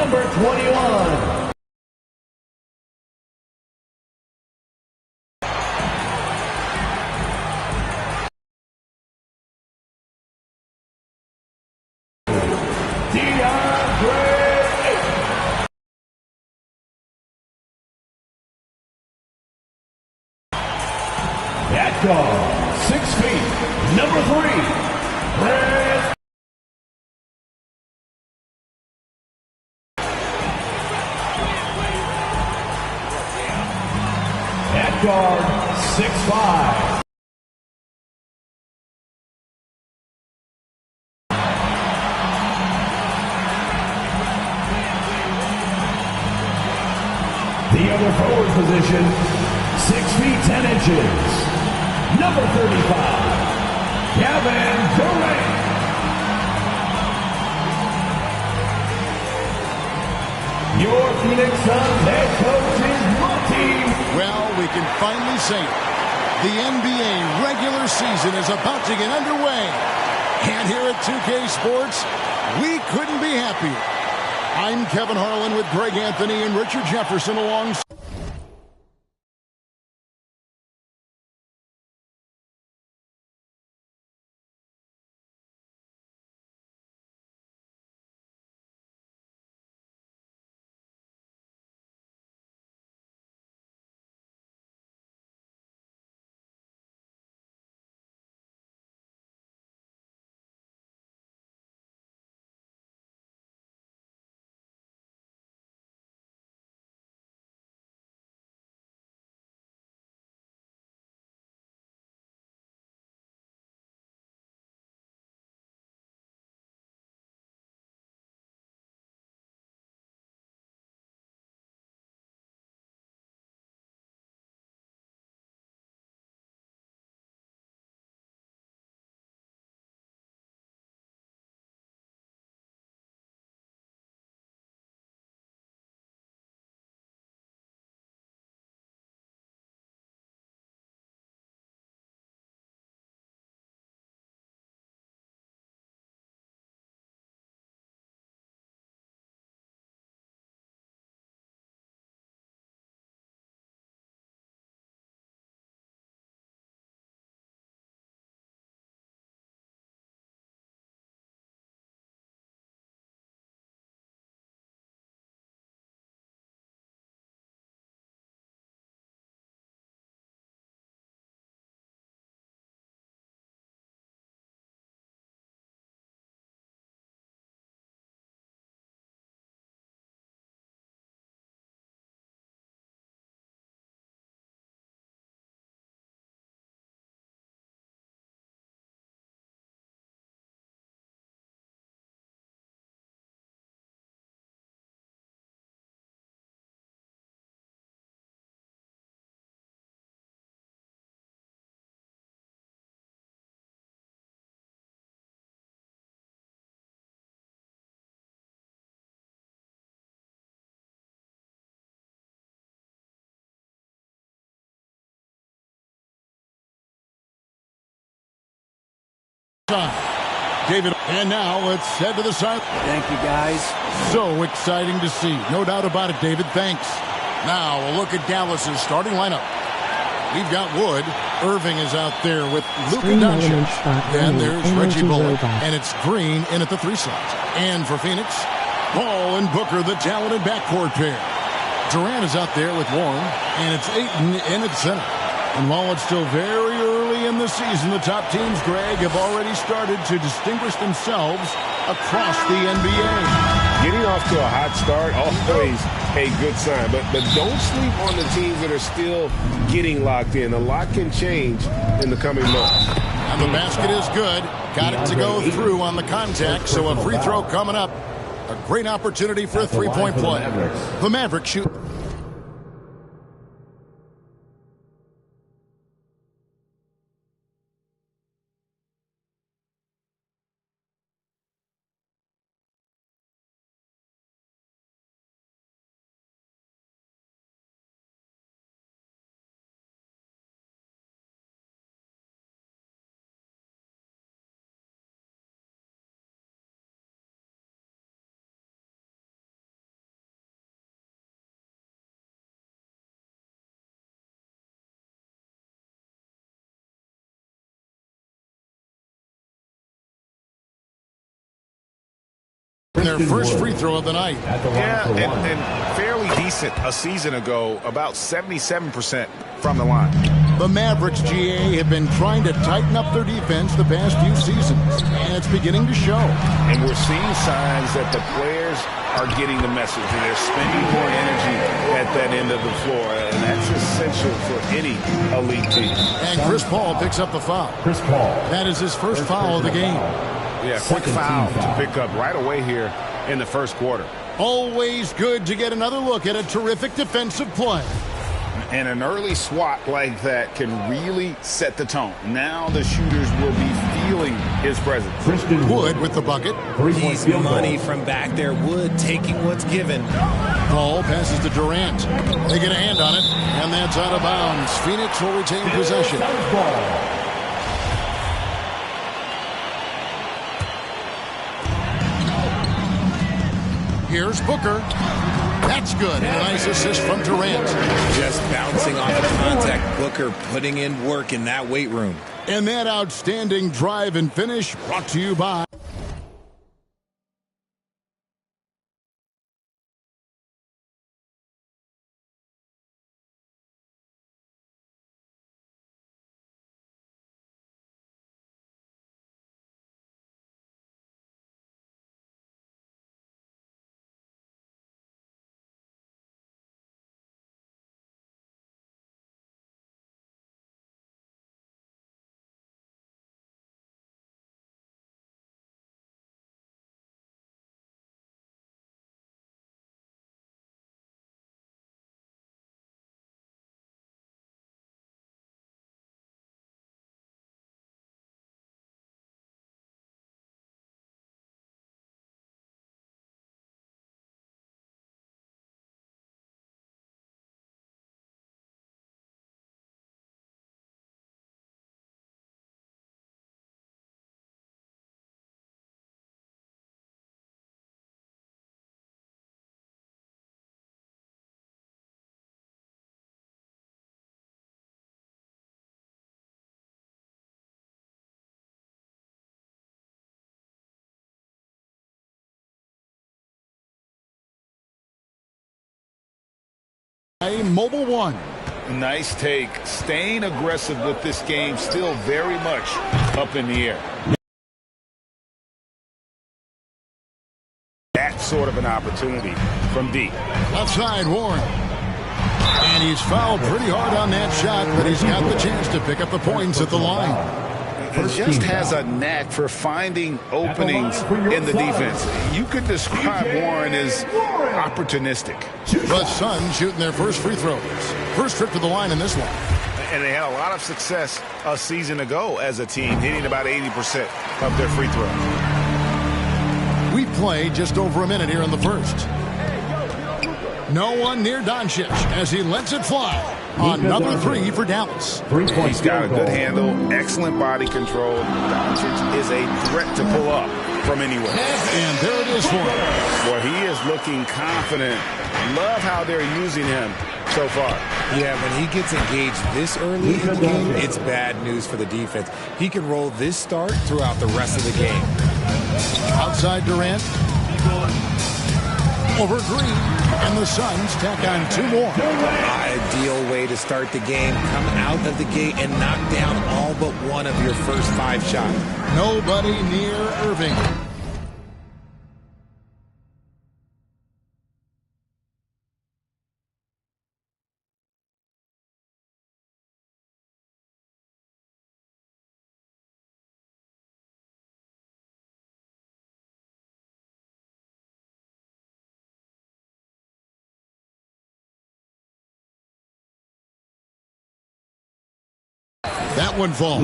number 21. At guard, 6 feet, number 3, Brad. At guard, 6'5". The other forward position, 6 feet 10 inches. Number 35, Kevin Durant. Your Phoenix Suns head coach is Monty. Well, we can finally say it. The NBA regular season is about to get underway. And here at 2K Sports, we couldn't be happier. I'm Kevin Harlan with Greg Anthony and Richard Jefferson alongside. David, and now let's head to the side. Thank you, guys. So exciting to see. No doubt about it, David. Thanks. Now a look at Dallas's starting lineup. We've got Wood. Irving is out there with Luka Doncic. Then there's Reggie Bullock. And it's Green in at the 3 slot. And for Phoenix, Paul and Booker, the talented backcourt pair. Durant is out there with Warren. And it's Ayton in at center. And while it's still very early in the season, the top teams, Greg, have already started to distinguish themselves across the NBA. Getting off to a hot start, always a good sign. But don't sleep on the teams that are still getting locked in. A lot can change in the coming months. And the basket is good. Got it to go through on the contact, so a free throw coming up. A great opportunity for a three-point play. The Mavericks shoot. their first free throw of the night. Yeah, and fairly decent a season ago, about 77% from the line. The Mavericks, GA, have been trying to tighten up their defense the past few seasons, and it's beginning to show. And we're seeing signs that the players are getting the message, and they're spending more energy at that end of the floor, and that's essential for any elite team. And Chris Paul picks up the foul. Chris Paul. That is his first foul of the game. Yeah, quick foul to pick up right away here in the first quarter. Always good to get another look at a terrific defensive play. And an early swat like that can really set the tone. Now the shooters will be feeling his presence. Christian Wood with the bucket. He's money from back there. Wood taking what's given. Ball passes to Durant. They get a hand on it, and that's out of bounds. Phoenix will retain possession. Here's Booker. That's good. And a nice assist from Durant. Just bouncing off of contact. Booker putting in work in that weight room. And that outstanding drive and finish brought to you by... Mobile One. Nice take. Staying aggressive with this game, still very much up in the air. That sort of an opportunity from deep. Left side, Warren. And he's fouled pretty hard on that shot, but he's got the chance to pick up the points at the line. Just has a knack for finding openings in the defense. You could describe Warren as opportunistic. The Suns shooting their first free throws. First trip to the line in this one. And they had a lot of success a season ago as a team, hitting about 80% of their free throws. We've played just over a minute here in the first. No one near Doncic as he lets it fly. Another three for Dallas. He's got a good handle, excellent body control. Doncic is a threat to pull up from anywhere. And there it is for him. Well, he is looking confident. Love how they're using him so far. Yeah, when he gets engaged this early in the game, it's bad news for the defense. He can roll this start throughout the rest of the game. Outside Durant. Over Green. And the Suns tack on two more. Ideal way to start the game. Come out of the gate and knock down all but one of your first 5 shots. Nobody near Irving. That one falls.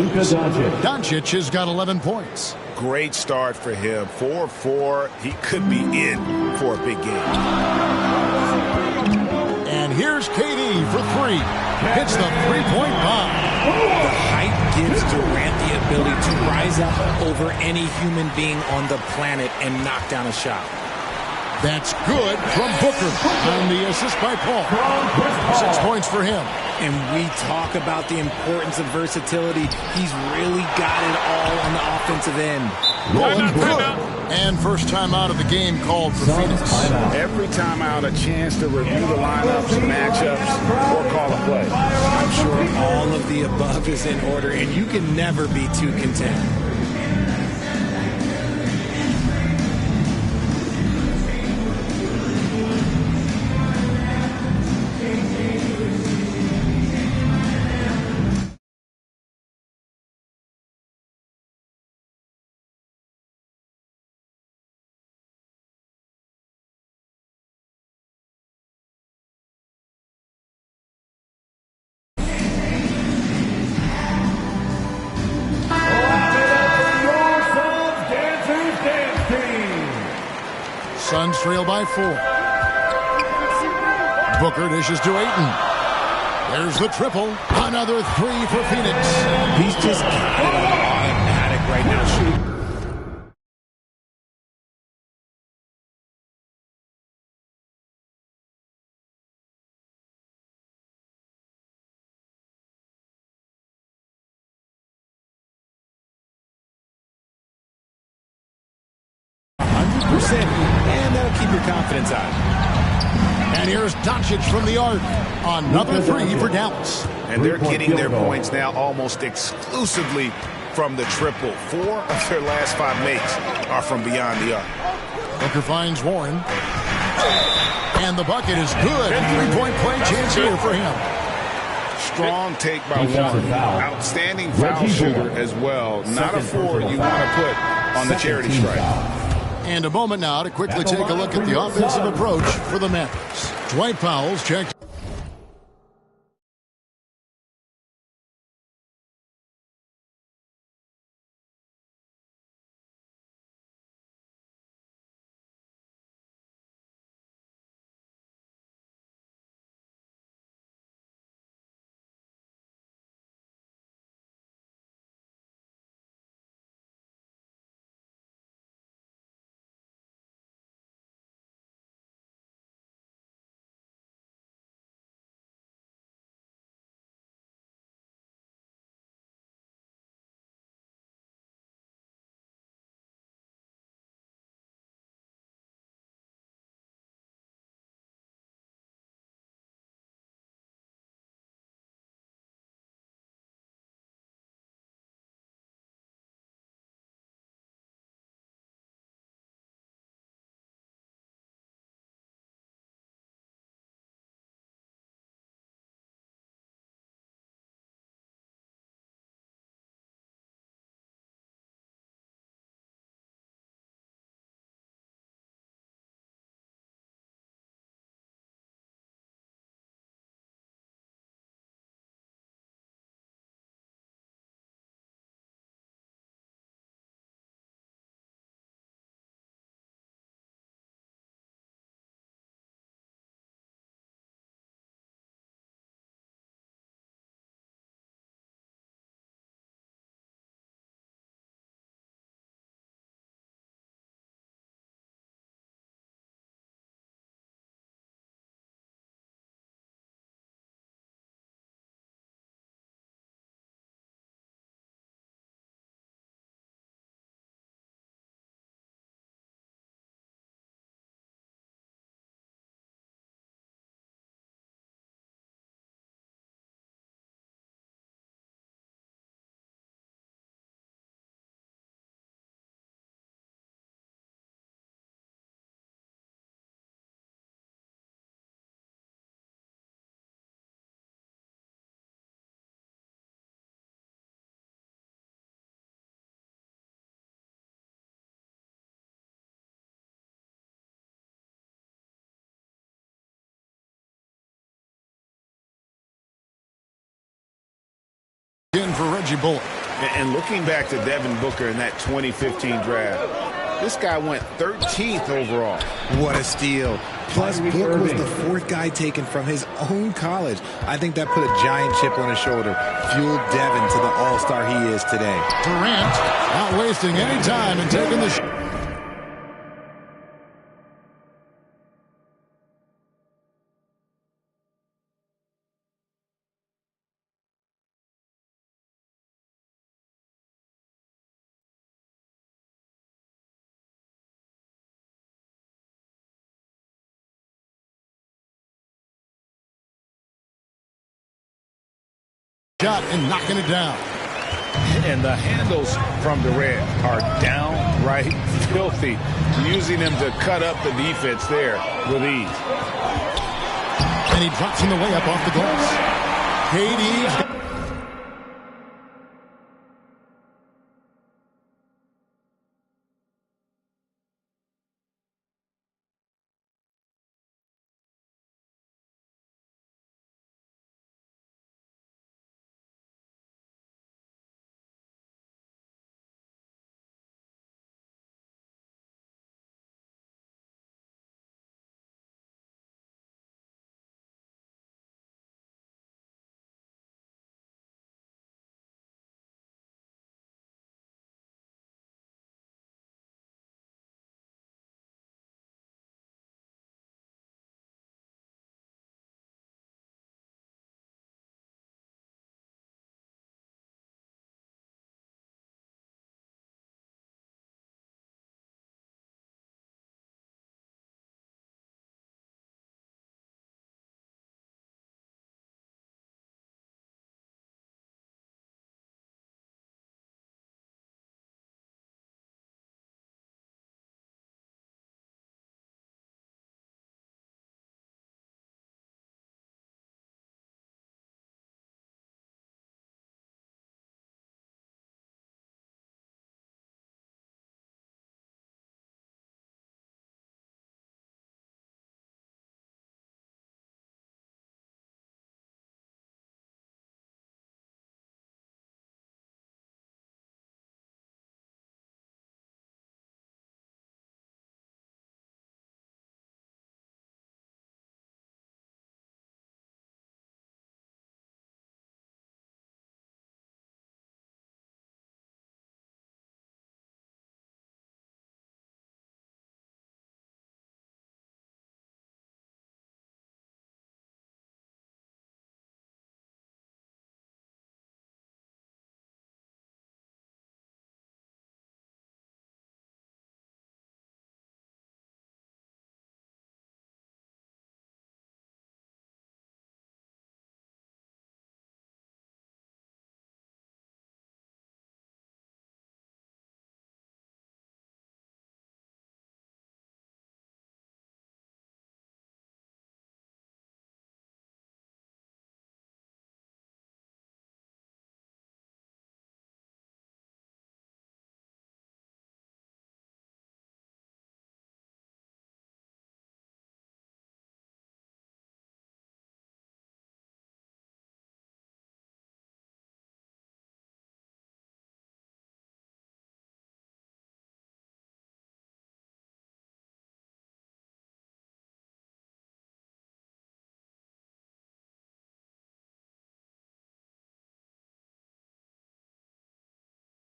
Doncic has got 11 points. Great start for him. 4-4. He could be in for a big game. And here's KD for 3. Hits the three-point bomb. The height gives Durant the ability to rise up over any human being on the planet and knock down a shot. That's good from Booker. And the assist by Paul. 6 points for him. And we talk about the importance of versatility. He's really got it all on the offensive end. Rolling good. And first time out of the game called for Phoenix. Every time out, a chance to review the lineups, matchups, or call a play. I'm sure all of the above is in order, and you can never be too content. Suns trail by 4. Booker dishes to Ayton. There's the triple. Another 3 for Phoenix. He's just got it on automatic right now. Shooting. And that'll keep your confidence high. And here's Doncic from the arc. Another 3 for Dallas. And they're getting their points now almost exclusively from the triple. 4 of their last 5 makes are from beyond the arc. Booker finds Warren. And the bucket is good. And 3-point play chance here for him. Strong take by Warren. Outstanding foul shooter as well. Not a forward you want to put on the charity stripe. And a moment now to quickly take a look at the offensive approach for the Mavericks. Dwight Powell's checked. In for Reggie Bullock. And looking back to Devin Booker in that 2015 draft, this guy went 13th overall. What a steal. Plus, Book was the 4th guy taken from his own college. I think that put a giant chip on his shoulder, fueled Devin to the all-star he is today. Durant not wasting any time and taking the shot. shot and knocking it down. And the handles from Durant are downright filthy, using them to cut up the defense there with ease. And he drops him the way up off the glass. KD's...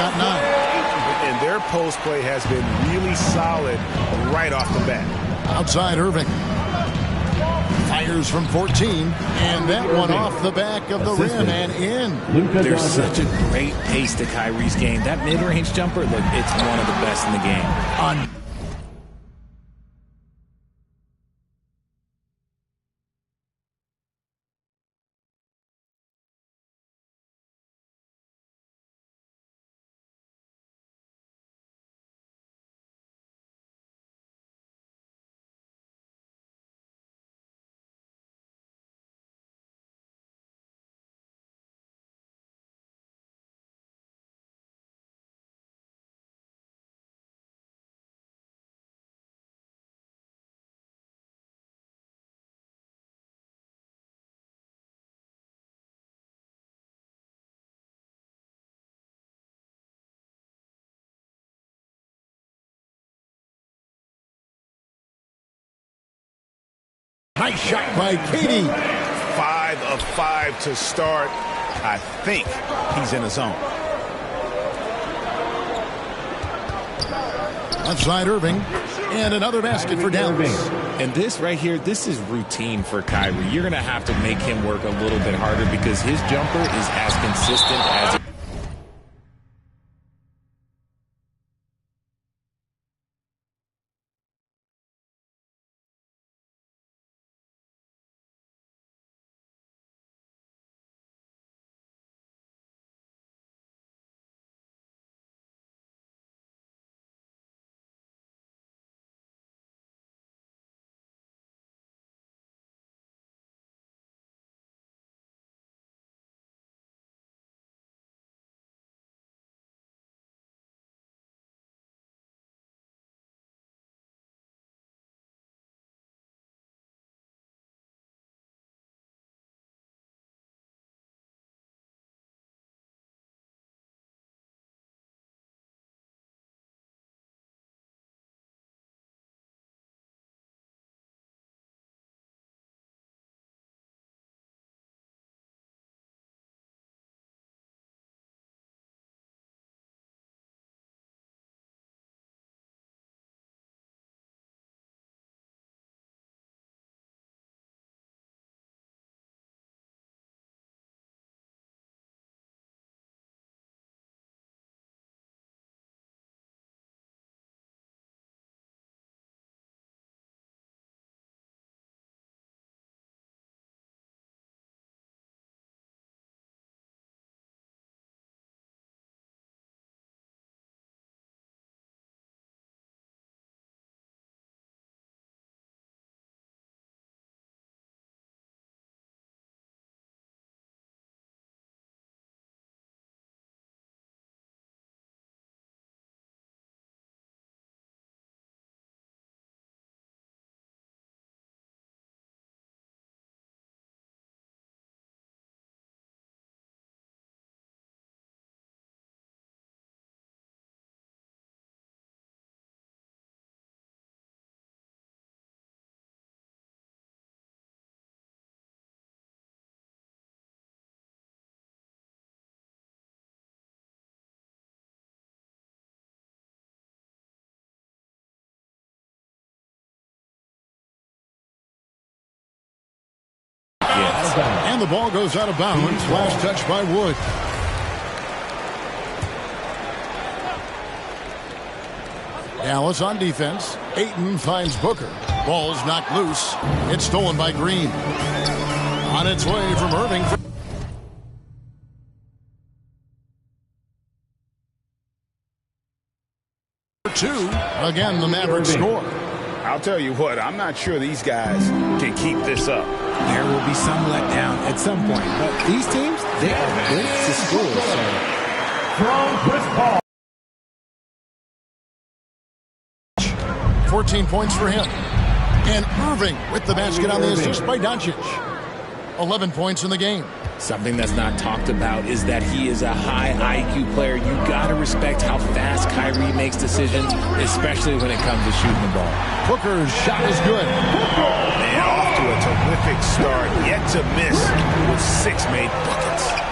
Got 9. And their post play has been really solid right off the bat. Outside Irving. Fires from 14. And that one off the back of the rim and in. There's such a great pace to Kyrie's game. That mid-range jumper, look, it's one of the best in the game. On nice shot by KD. 5 of 5 to start. I think he's in the zone. Outside Irving. And another basket for Dallas. And this right here, this is routine for Kyrie. You're going to have to make him work a little bit harder because his jumper is as consistent as And the ball goes out of bounds. Last touch by Wood. Dallas on defense. Ayton finds Booker. Ball's knocked loose. It's stolen by Green. On its way from Irving. Two. Again, the Mavericks score. I'll tell you what, I'm not sure these guys can keep this up. There will be some letdown at some point, but these teams, they are built to score. From Chris Paul. 14 points for him. And Irving with the basket on the assist by Doncic. 11 points in the game. Something that's not talked about is that he is a high IQ player. You got to respect how fast Kyrie makes decisions, especially when it comes to shooting the ball. Booker's shot is good. And off to a terrific start, yet to miss with 6 made buckets.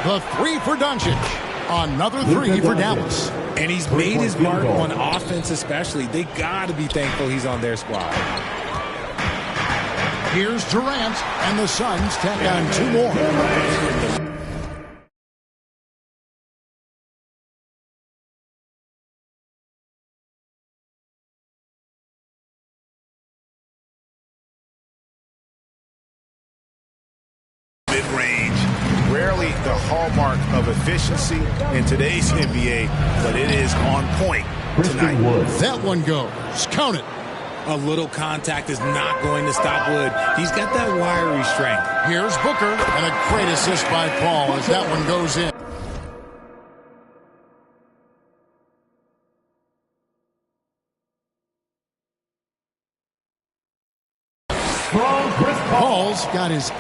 The three for Doncic. Another three for Dallas. And he's made his mark on offense especially. They got to be thankful he's on their squad. Here's Durant, and the Suns tack on 2 more. Mid-range, rarely the hallmark of efficiency in today's NBA, but it is on point tonight. That one goes. Count it. A little contact is not going to stop Wood. He's got that wiry strength. Here's Booker, and a great assist by Paul as that one goes in. Paul's got his...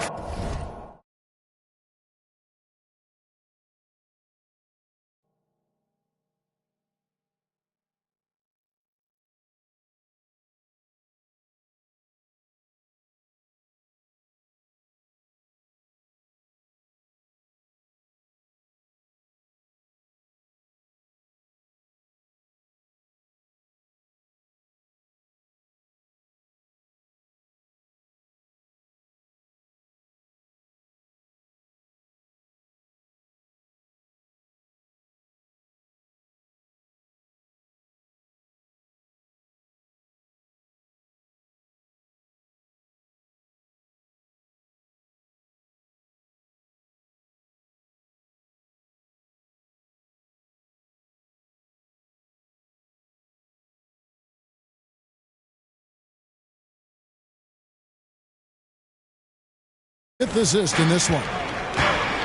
Hit the assist in this one.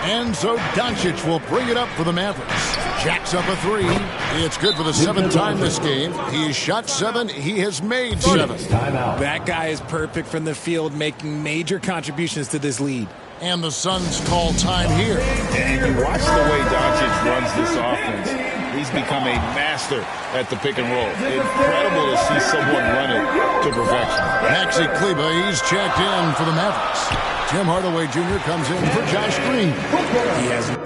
And so Doncic will bring it up for the Mavericks. Jacks up a three. It's good for the 7th time this game. He has shot 7. He has made 7. That guy is perfect from the field, making major contributions to this lead. And the Suns call time here. And you watch the way Doncic runs this offense. He's become a master at the pick and roll. Incredible to see someone run it to perfection. Maxi Kleber, he's checked in for the Mavericks. Tim Hardaway Jr. comes in for Josh Green. He has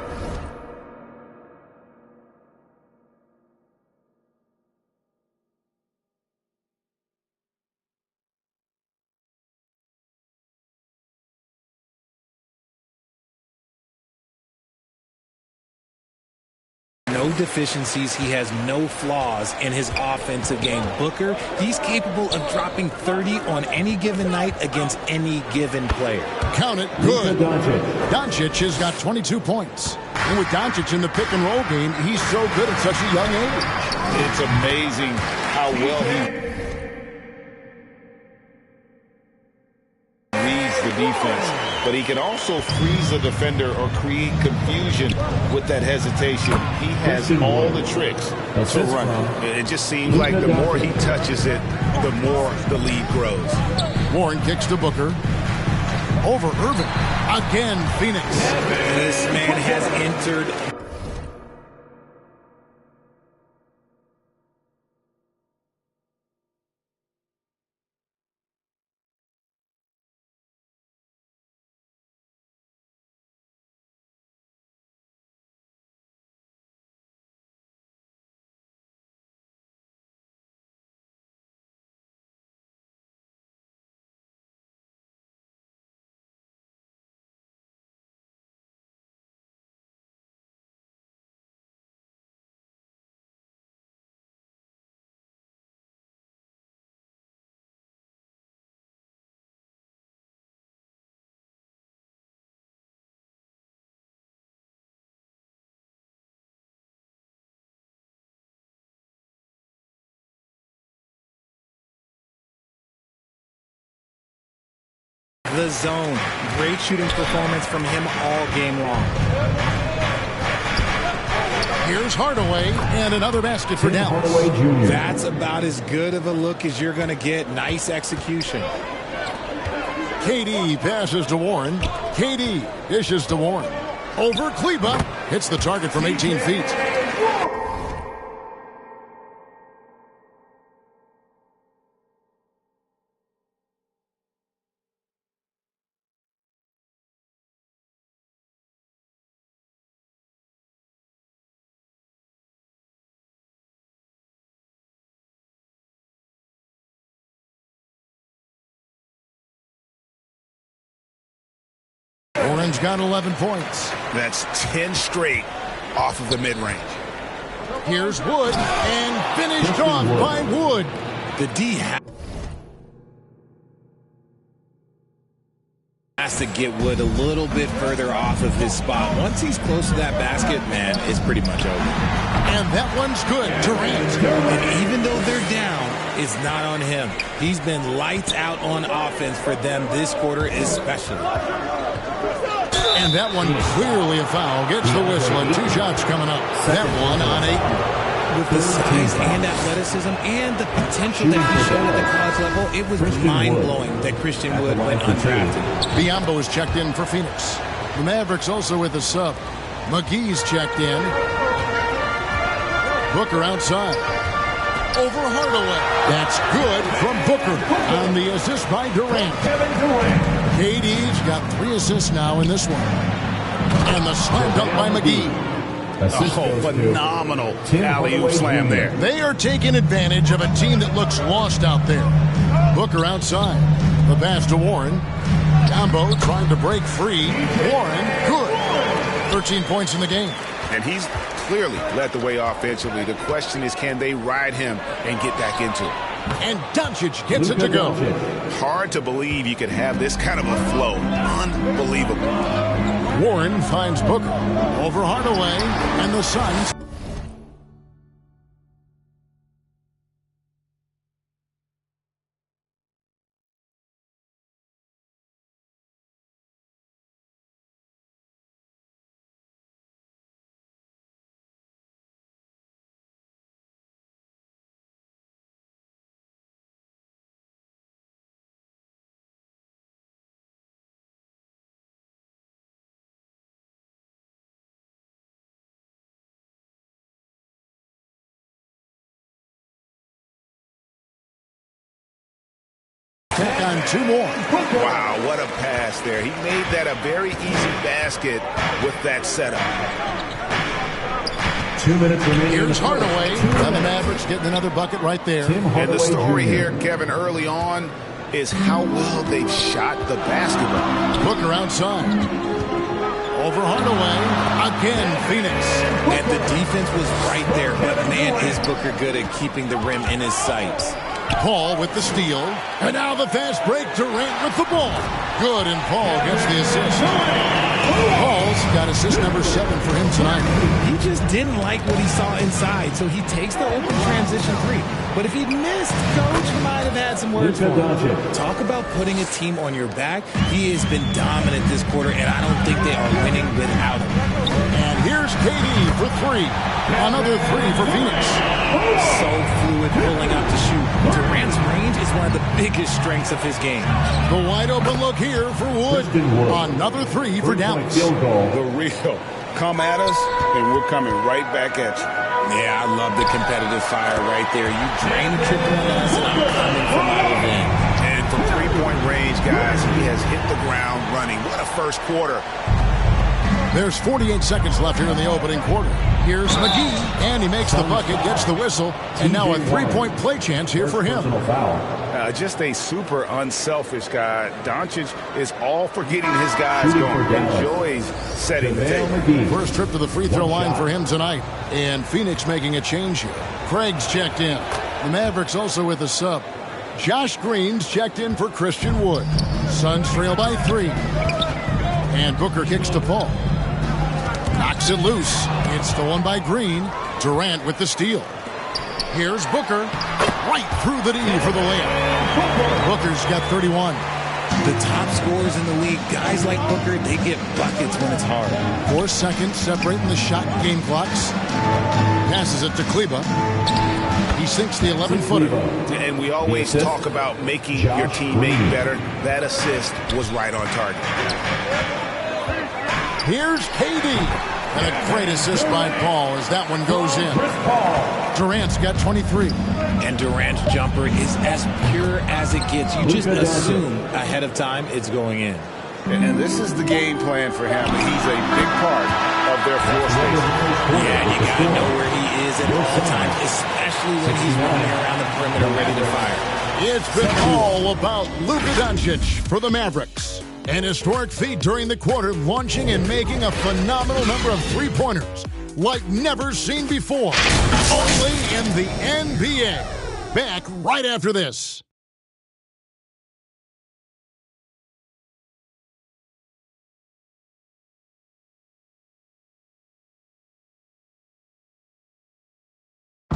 no deficiencies. He has no flaws in his offensive game. Booker, he's capable of dropping 30 on any given night against any given player. Count it, good. Doncic has got 22 points. And with Doncic in the pick and roll game, he's so good at such a young age. It's amazing how well he reads the defense, but he can also freeze a defender or create confusion with that hesitation. He has all the tricks to run it. It just seems like the more he touches it, the more the lead grows. Warren kicks to Booker. Over Irving. Again, Phoenix. This man has entered. The zone. Great shooting performance from him all game long. Here's Hardaway and another basket for Dallas. That's about as good of a look as you're going to get. Nice execution. KD passes to Warren. KD dishes to Warren. Over Kleber. Hits the target from 18 feet. Warren's got 11 points. That's 10 straight off of the mid-range. Here's Wood, and finished off by Wood. The D has to get Wood a little bit further off of his spot. Once he's close to that basket, man, it's pretty much over. And that one's good. Durant. And even though they're down, it's not on him. He's been lights out on offense for them this quarter especially. And that one clearly a foul. Gets the whistle and 2 shots coming up. That one on Ayton. With the size and athleticism and the potential that he showed at the college level, it was mind-blowing that Christian Wood went undrafted. Biyombo is checked in for Phoenix. The Mavericks also with a sub. McGee's checked in. Booker outside. Over Hardaway. That's good from Booker on the assist by Durant. KD's got 3 assists now in this one. And the slam dunk by McGee. Phenomenal alley-oop slam there. They are taking advantage of a team that looks lost out there. Booker outside. The pass to Warren. Combo trying to break free. Warren, good. 13 points in the game. And he's clearly led the way offensively. The question is, can they ride him and get back into it? And Doncic gets it to go. Hard to believe you could have this kind of a flow. Unbelievable. Warren finds Booker over Hardaway, and the Suns tack on 2 more. Wow, what a pass there. He made that a very easy basket with that setup. 2 minutes remaining. Here's Hardaway, and the Mavericks getting another bucket right there. And the story here, Kevin, early on is how well they've shot the basketball. Booker outside. Over Hardaway. Again, Phoenix. And the defense was right there, but man, is Booker good at keeping the rim in his sights. Paul with the steal. And now the fast break. Durant with the ball. Good, and Paul gets the assist. Paul's got assist number 7 for him tonight. He just didn't like what he saw inside, so he takes the open transition 3. But if he'd missed, Coach might have had some words for him. Talk about putting a team on your back. He has been dominant this quarter, and I don't think they are winning without him. And here's KD for 3. Another 3 for Phoenix. So fluid, pulling out to shoot. Durant's range is one of the biggest strengths of his game. The wide open look here for Wood. Another 3 for Dallas. The real. Come at us, and we're coming right back at you. Yeah, I love the competitive fire right there. You drain the triple on us, and I'm coming from out of it. And from three-point range, guys, he has hit the ground running. What a first quarter. There's 48 seconds left here in the opening quarter. Here's McGee, and he makes the bucket, gets the whistle, and now a three-point play chance here for him. Just a super unselfish guy. Doncic is all for getting his guys going. Enjoys setting the table. First trip to the free throw line for him tonight. And Phoenix making a change here. Craig's checked in. The Mavericks also with a sub. Josh Green's checked in for Christian Wood. Suns trail by 3. And Booker kicks to Paul. Knocks it loose. It's stolen by Green. Durant with the steal. Here's Booker. Right through the D for the layup. Booker's got 31. The top scorers in the league, guys like Booker, they get buckets when it's hard. 4 seconds separating the shot and game clocks. Passes it to Kleba. He sinks the 11-footer. And we always talk about making your teammate better. That assist was right on target. Here's KD. And a great assist by Paul as that one goes in. Durant's got 23. And Durant's jumper is as pure as it gets. You just assume ahead of time it's going in. And this is the game plan for him. He's a big part of their floor space. Yeah, you got to know where he is at all times, especially when he's running around the perimeter ready to fire. It's been all about Luka Doncic for the Mavericks. An historic feat during the quarter, launching and making a phenomenal number of three-pointers like never seen before. Only in the NBA. Back right after this.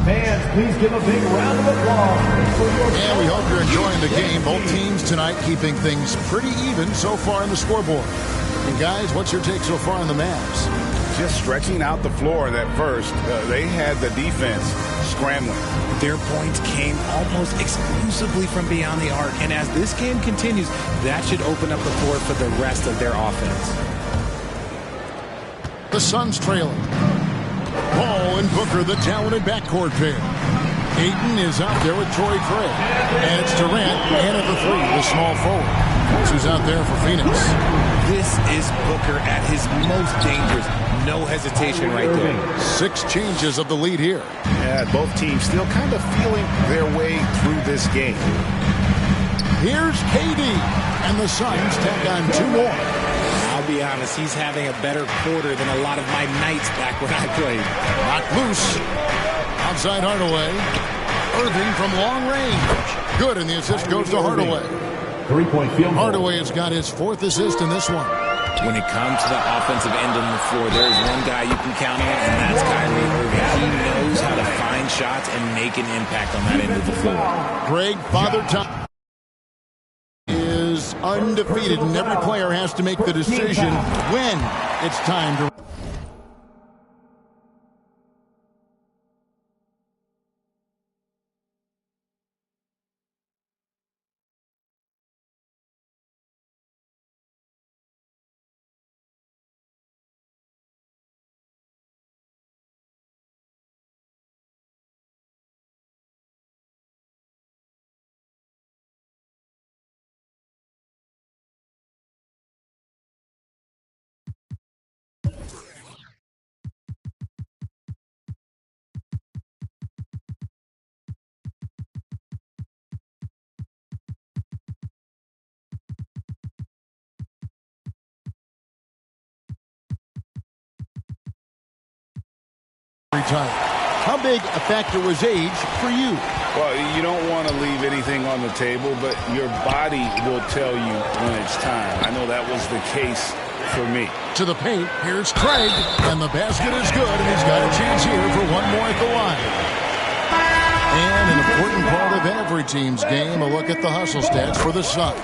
Fans, please give a big round of applause for your... And we hope you're enjoying the game. Both teams tonight keeping things pretty even so far on the scoreboard. And guys, what's your take so far on the Mavs? Just stretching out the floor that first. They had the defense scrambling. Their points came almost exclusively from beyond the arc. And as this game continues, that should open up the floor for the rest of their offense. The Suns trailing. Paul and Booker, the talented backcourt pair. Ayton is out there with Torrey Craig. And it's Durant, and at the 3, the small forward. That's who's out there for Phoenix. This is Booker at his most dangerous. No hesitation right there. 6 changes of the lead here. Yeah, both teams still kind of feeling their way through this game. Here's KD. And the Suns tack on 2 more. I'll be honest, he's having a better quarter than a lot of my nights back when I played. Knocked loose. Outside Hardaway. Irving from long range. Good, and the assist goes to Hardaway. 3-point field goal. Hardaway has got his 4th assist in this one. When it comes to the offensive end of the floor, there's one guy you can count on, and that's Kyrie Irving. He knows how to find shots and make an impact on that end of the floor. Greg Father Time is undefeated, and every player has to make the decision when it's time to Retired. How big a factor was age for you? Well, you don't want to leave anything on the table, but your body will tell you when it's time. I know that was the case for me. To the paint, here's Craig, and the basket is good, and he's got a chance here for one more at the line. And an important part of every team's game, a look at the hustle stats for the Suns.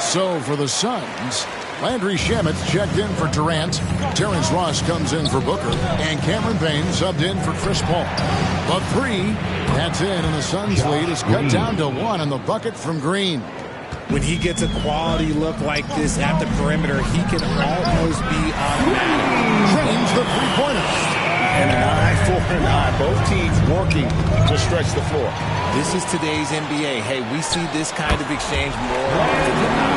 So for the Suns, Landry Shamet checked in for Durant, Terrence Ross comes in for Booker, and Cameron Payne subbed in for Chris Paul. But 3, that's in, and the Suns' lead is cut down to 1 on the bucket from Green. When he gets a quality look like this at the perimeter, he can almost be automatic. Drains the three-pointer. And an eye for an eye. Both teams working to stretch the floor. This is today's NBA. Hey, we see this kind of exchange more often than not.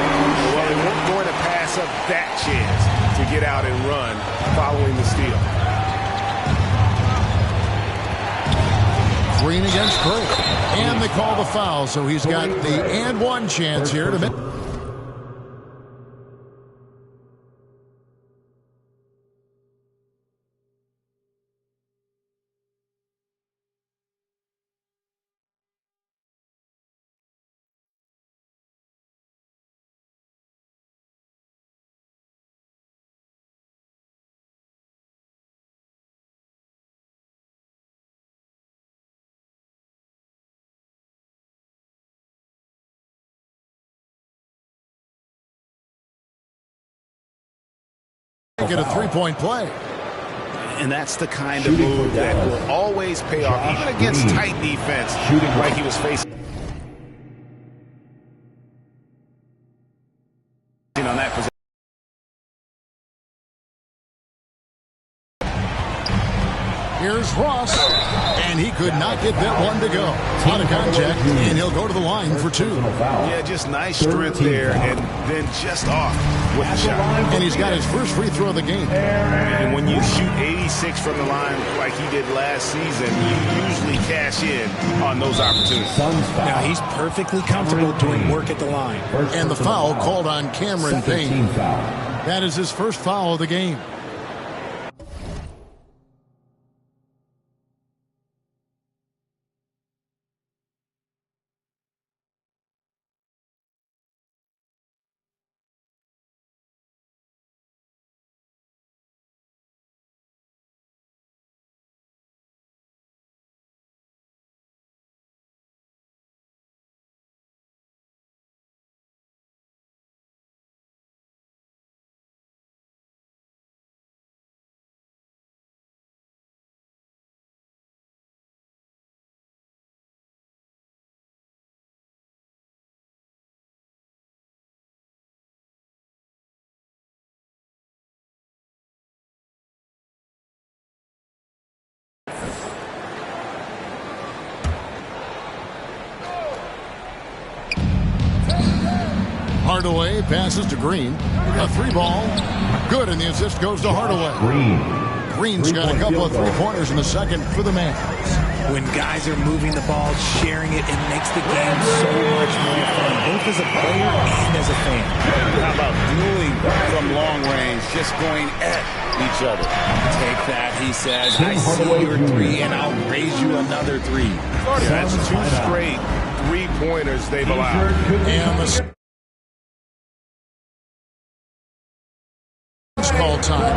Well, they weren't going to pass up that chance to get out and run following the steal. Green against Craig. And they call the foul, so he's got the and one chance here to make. Get a three-point play. And that's the kind of move that will always pay off, even against tight defense, like he was facing on that position. Here's Ross, and he could not get that one to go. Out of contact, and he'll go to the line for 2. Yeah, just nice strength there, and then just off with the shot. And he's got his first free throw of the game. And when you shoot 86 from the line like he did last season, you usually cash in on those opportunities. Now, he's perfectly comfortable doing work at the line. And the foul called on Cameron Payne. That is his first foul of the game. Hardaway passes to Green. A 3-ball. Good, and the assist goes to Hardaway. Green's got a couple of three-pointers in the second for the Mavs. When guys are moving the ball, sharing it, it makes the game so much more fun, both as a player and as a fan. How about dueling from long range, just going at each other? Take that, he says. I see your 3, and I'll raise you another 3. That's 2 straight three-pointers they've allowed. And the call time.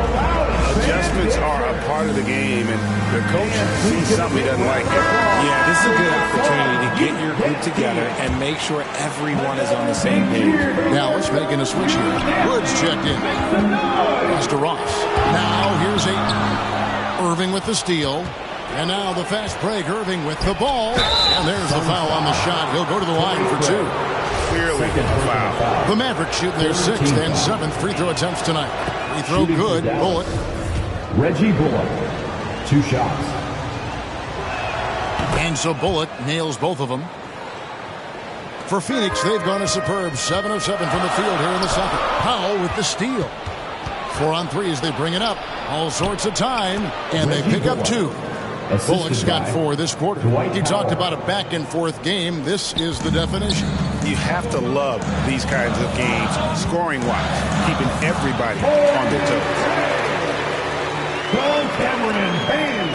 Adjustments are a part of the game, and the coach sees something he doesn't like it. Yeah, this is a good opportunity to get your group together and make sure everyone is on the same page. Now let's make a switch here. Woods checked in. Pass to Ross. Now here's Ayton. Irving with the steal. And now the fast break. Irving with the ball. And there's the foul on the shot. He'll go to the line for 2. Clearly a foul. The Mavericks shooting their 6th and 7th free throw attempts tonight. Free throw good. Bullock. Reggie Bullock. 2 shots. And so Bullock nails both of them. For Phoenix, they've gone a superb 7 of 7 from the field here in the second. Powell with the steal. 4 on 3 as they bring it up. All sorts of time. And they pick up 2. Bullock's got 4 this quarter. He talked about a back-and-forth game. This is the definition. You have to love these kinds of games, scoring-wise, keeping everybody on their toes. Cameron Payne.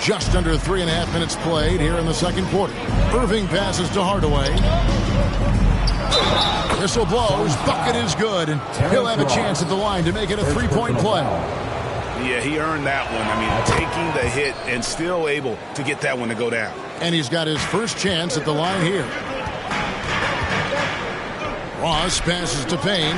Just under 3.5 minutes played here in the second quarter. Irving passes to Hardaway. Whistle blows. Bucket is good, and he'll have a chance at the line to make it a three-point play. Yeah, he earned that one. I mean, taking the hit and still able to get that one to go down. And he's got his first chance at the line here. Ross passes to Payne.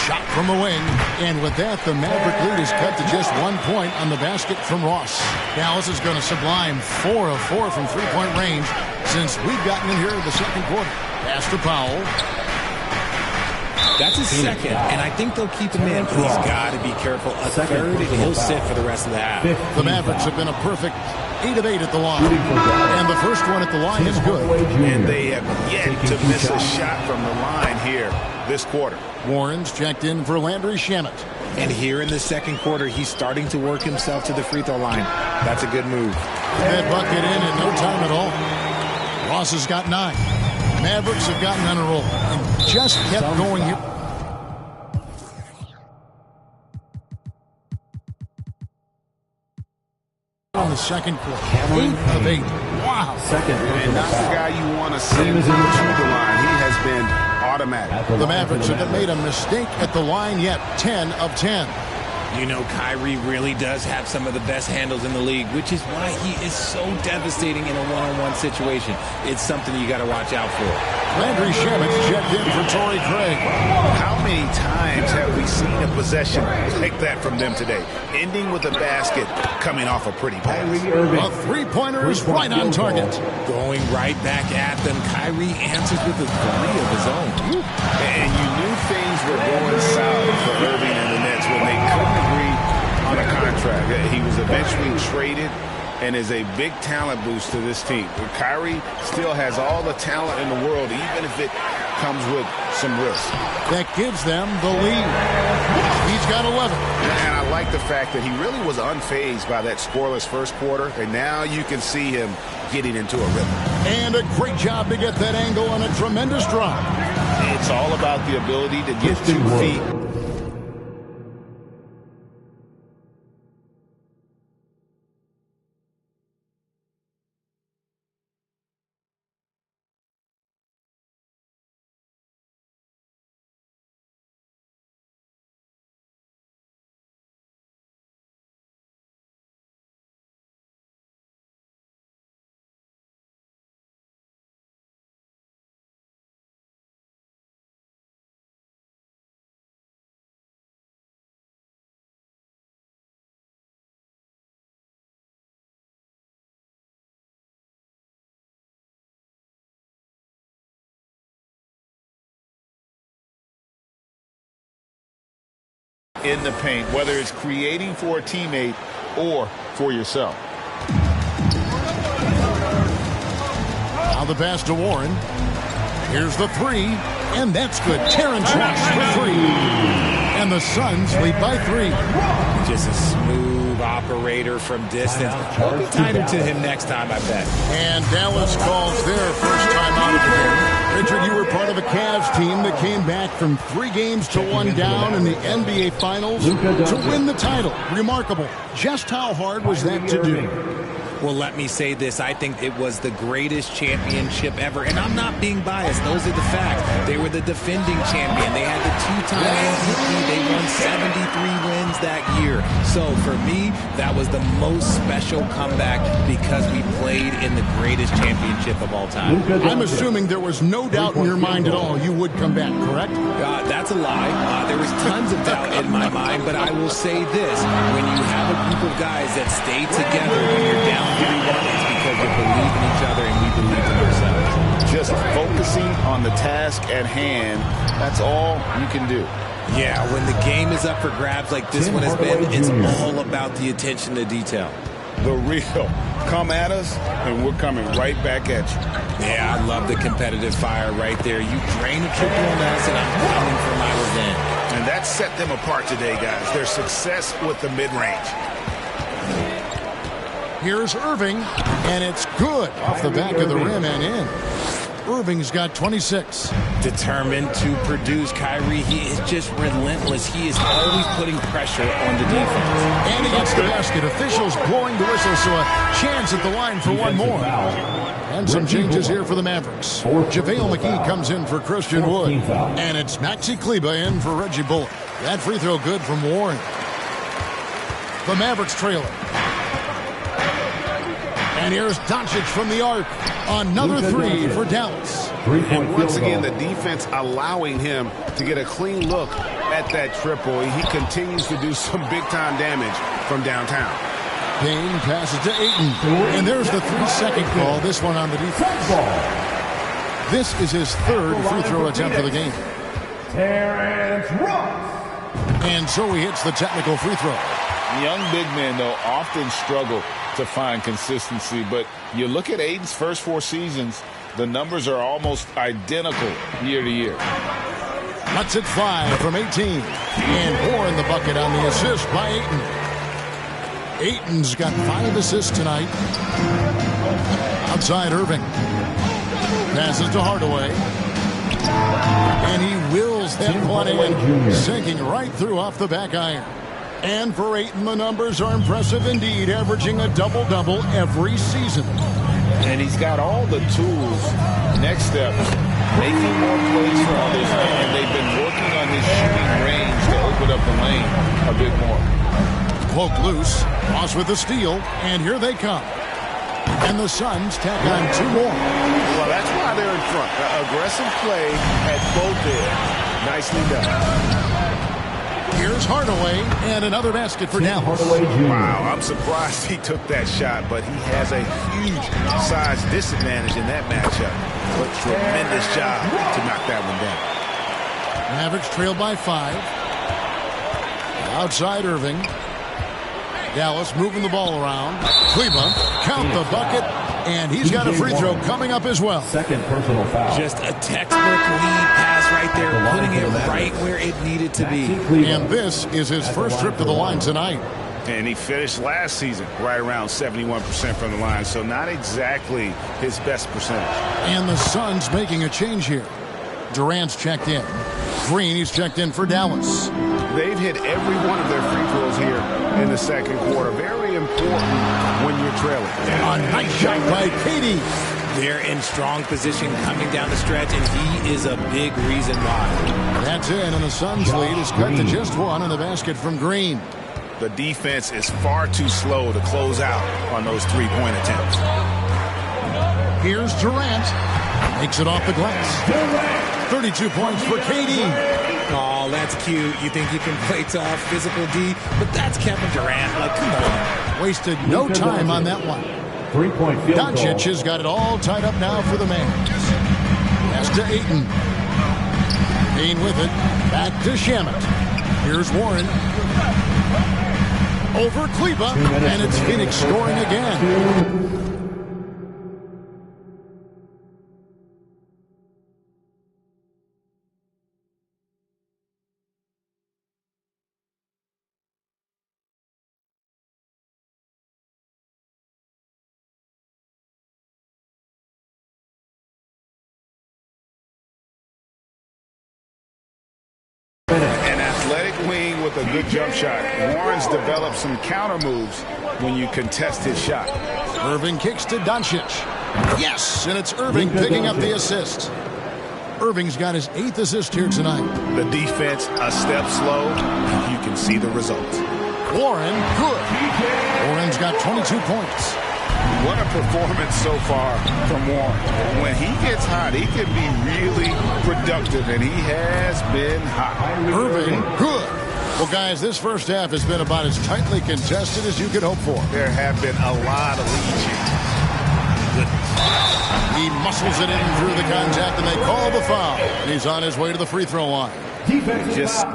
Shot from the wing. And with that, the Maverick lead is cut to just 1 point on the basket from Ross. Dallas is going to sublime 4 of 4 from three-point range since we've gotten in here in the second quarter. Pass to Powell. That's his second, and I think they'll keep him in. He's got to be careful. A third, and he'll sit for the rest of the half. The Mavericks have been a perfect 8 of 8 at the line. And the first one at the line is good. And they have yet to miss a shot from the line here this quarter. Warren's checked in for Landry Shamet. And here in the second quarter, he's starting to work himself to the free throw line. That's a good move. That bucket in no time at all. Ross has got 9. Mavericks have gotten on a roll and just kept going here. On the second quarter, 8 of 8. Wow. And not the guy you want to send to the line. He has been automatic. The Mavericks haven't made a mistake at the line yet. 10 of 10. You know, Kyrie really does have some of the best handles in the league, which is why he is so devastating in a one-on-one situation. It's something you got to watch out for. Landry Shamet checked in for Torrey Craig. How many times have we seen a possession like that from them today? Ending with a basket, coming off a pretty pass. A three-pointer is right on target. Going right back at them, Kyrie answers with a 3 of his own. And you knew things were going south for Irving and the Nets when they couldn't agree on a contract. He was eventually traded and is a big talent boost to this team. But Kyrie still has all the talent in the world, even if it comes with some risk. That gives them the lead. He's got 11. And I like the fact that he really was unfazed by that scoreless first quarter, and now you can see him getting into a rhythm. And a great job to get that angle on a tremendous drop. It's all about the ability to get 2 feet. In the paint, whether it's creating for a teammate or for yourself. Now the pass to Warren. Here's the 3, and that's good. Terrence Ross for 3. And the Suns lead by 3. Just a smooth operator from distance. Hope we tied him to him next time, I bet. And Dallas calls their first time out of the game. Richard, you were part of a Cavs team that came back from 3 games to 1 down in the NBA Finals to win the title. Remarkable. Just how hard was that to do? Well, let me say this. I think it was the greatest championship ever. And I'm not being biased. Those are the facts. They were the defending champion. They had the 2-time MVP. They won 73 wins that year. So for me, that was the most special comeback because we played in the greatest championship of all time. I'm assuming there was no doubt in your mind at all you would come back, correct? That's a lie. There was tons of doubt in my mind, but I will say this. When you have a group of guys that stay together when you're down 3-1, it's because you believe in each other and we believe in ourselves. Just focusing on the task at hand, that's all you can do. Yeah, when the game is up for grabs like this one has been, it's all about the attention to detail. The real. Come at us, and we're coming right back at you. Yeah, I love the competitive fire right there. You drain a triple on us, and I'm coming for my revenge. And that set them apart today, guys. Their success with the mid-range. Here's Irving, and it's good off the back of the rim and in. Irving's got 26. Determined to produce. Kyrie, he is just relentless. He is always putting pressure on the defense. And he gets the basket. Officials blowing the whistle, so a chance at the line for one more. And some changes here for the Mavericks. JaVale McGee comes in for Christian Wood. And it's Maxi Kleber in for Reggie Bullock. That free throw good from Warren. The Mavericks trailer. And here's Doncic from the arc. Another three for Dallas. And once again, the defense allowing him to get a clean look at that triple. He continues to do some big-time damage from downtown. Payne passes to Ayton. And there's the 3-second call. This one on the defense. This is his third free throw attempt of the game. Terrence Ross. And so he hits the technical free throw. Young big men, though, often struggle to find consistency. But you look at Ayton's first 4 seasons, the numbers are almost identical year to year. Cuts it 5 from 18. And Warren the bucket on the assist by Ayton. Ayton's got 5 assists tonight. Outside Irving. Passes to Hardaway. And he wills that one in, sinking right through off the back iron. And for Ayton, the numbers are impressive indeed, averaging a double-double every season. And he's got all the tools. Next step, making more plays for others. And they've been working on this shooting range to open up the lane a bit more. Cloak loose. Ross with the steal. And here they come. And the Suns tack on 2 more. Well, that's why they're in front. Aggressive play at both ends. Nicely done. Here's Hardaway, and another basket for Dallas. Wow, I'm surprised he took that shot, but he has a huge size disadvantage in that matchup. But tremendous job to knock that one down. Mavericks trail by 5. Outside Irving. Dallas moving the ball around. Kleber, count the bucket, and he's got a free throw coming up as well. Second personal foul. Just a textbook lead pass right there, putting it right where it needed to be. And this is his first trip to the line tonight. And he finished last season right around 71% from the line, so not exactly his best percentage. And the Suns making a change here. Durant's checked in. Green, he's checked in for Dallas. They've hit every one of their free throws here in the second quarter. Very important when you're trailing. A nice shot by KD. They're in strong position coming down the stretch, and he is a big reason why. That's in, and the Suns' lead is cut to just 1 on the basket from Green. The defense is far too slow to close out on those three-point attempts. Here's Durant. Makes it off the glass. 32 points for KD. Oh, that's cute. You think you can play tough, physical D, but that's Kevin Durant. Like, come on. Wasted no time on that one. 3-point field goal. Doncic has got it all tied up now for the Mavs. Pass to Ayton. Payne with it. Back to Shamet. Here's Warren. Over Kleber. And it's Phoenix scoring again. An athletic wing with a good jump shot. Warren's developed some counter moves when you contest his shot. Irving kicks to Doncic. Yes, and it's Irving picking up the assist. Irving's got his 8th assist here tonight. The defense a step slow. You can see the results. Warren, good. Warren's got 22 points. What a performance so far from Warren. When he gets hot, he can be really productive, and he has been hot. Irving, good. Well, guys, this first half has been about as tightly contested as you could hope for. There have been a lot of lead changes. He muscles it in through the contact, and they call the foul. And he's on his way to the free throw line. Just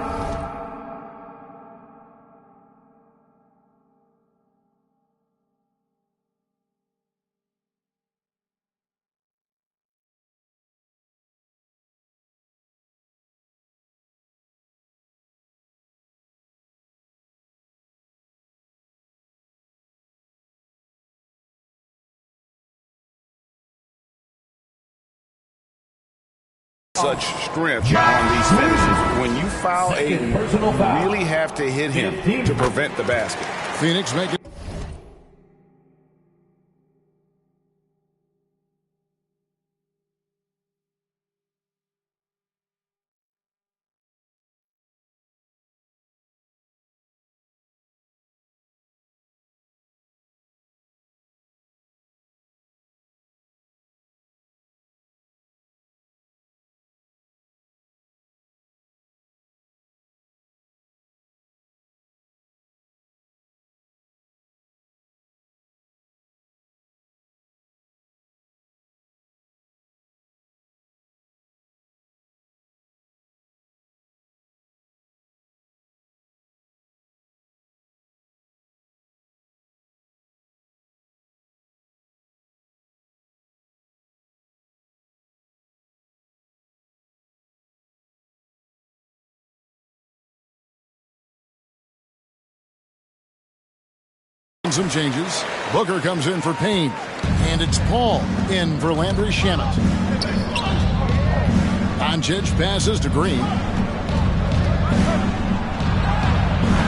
Such strength on these finishes. When you foul Ayton, you really have to hit him to prevent the basket. Phoenix making. Some changes. Booker comes in for Payne. And it's Paul in for Landry Shamet. Doncic passes to Green.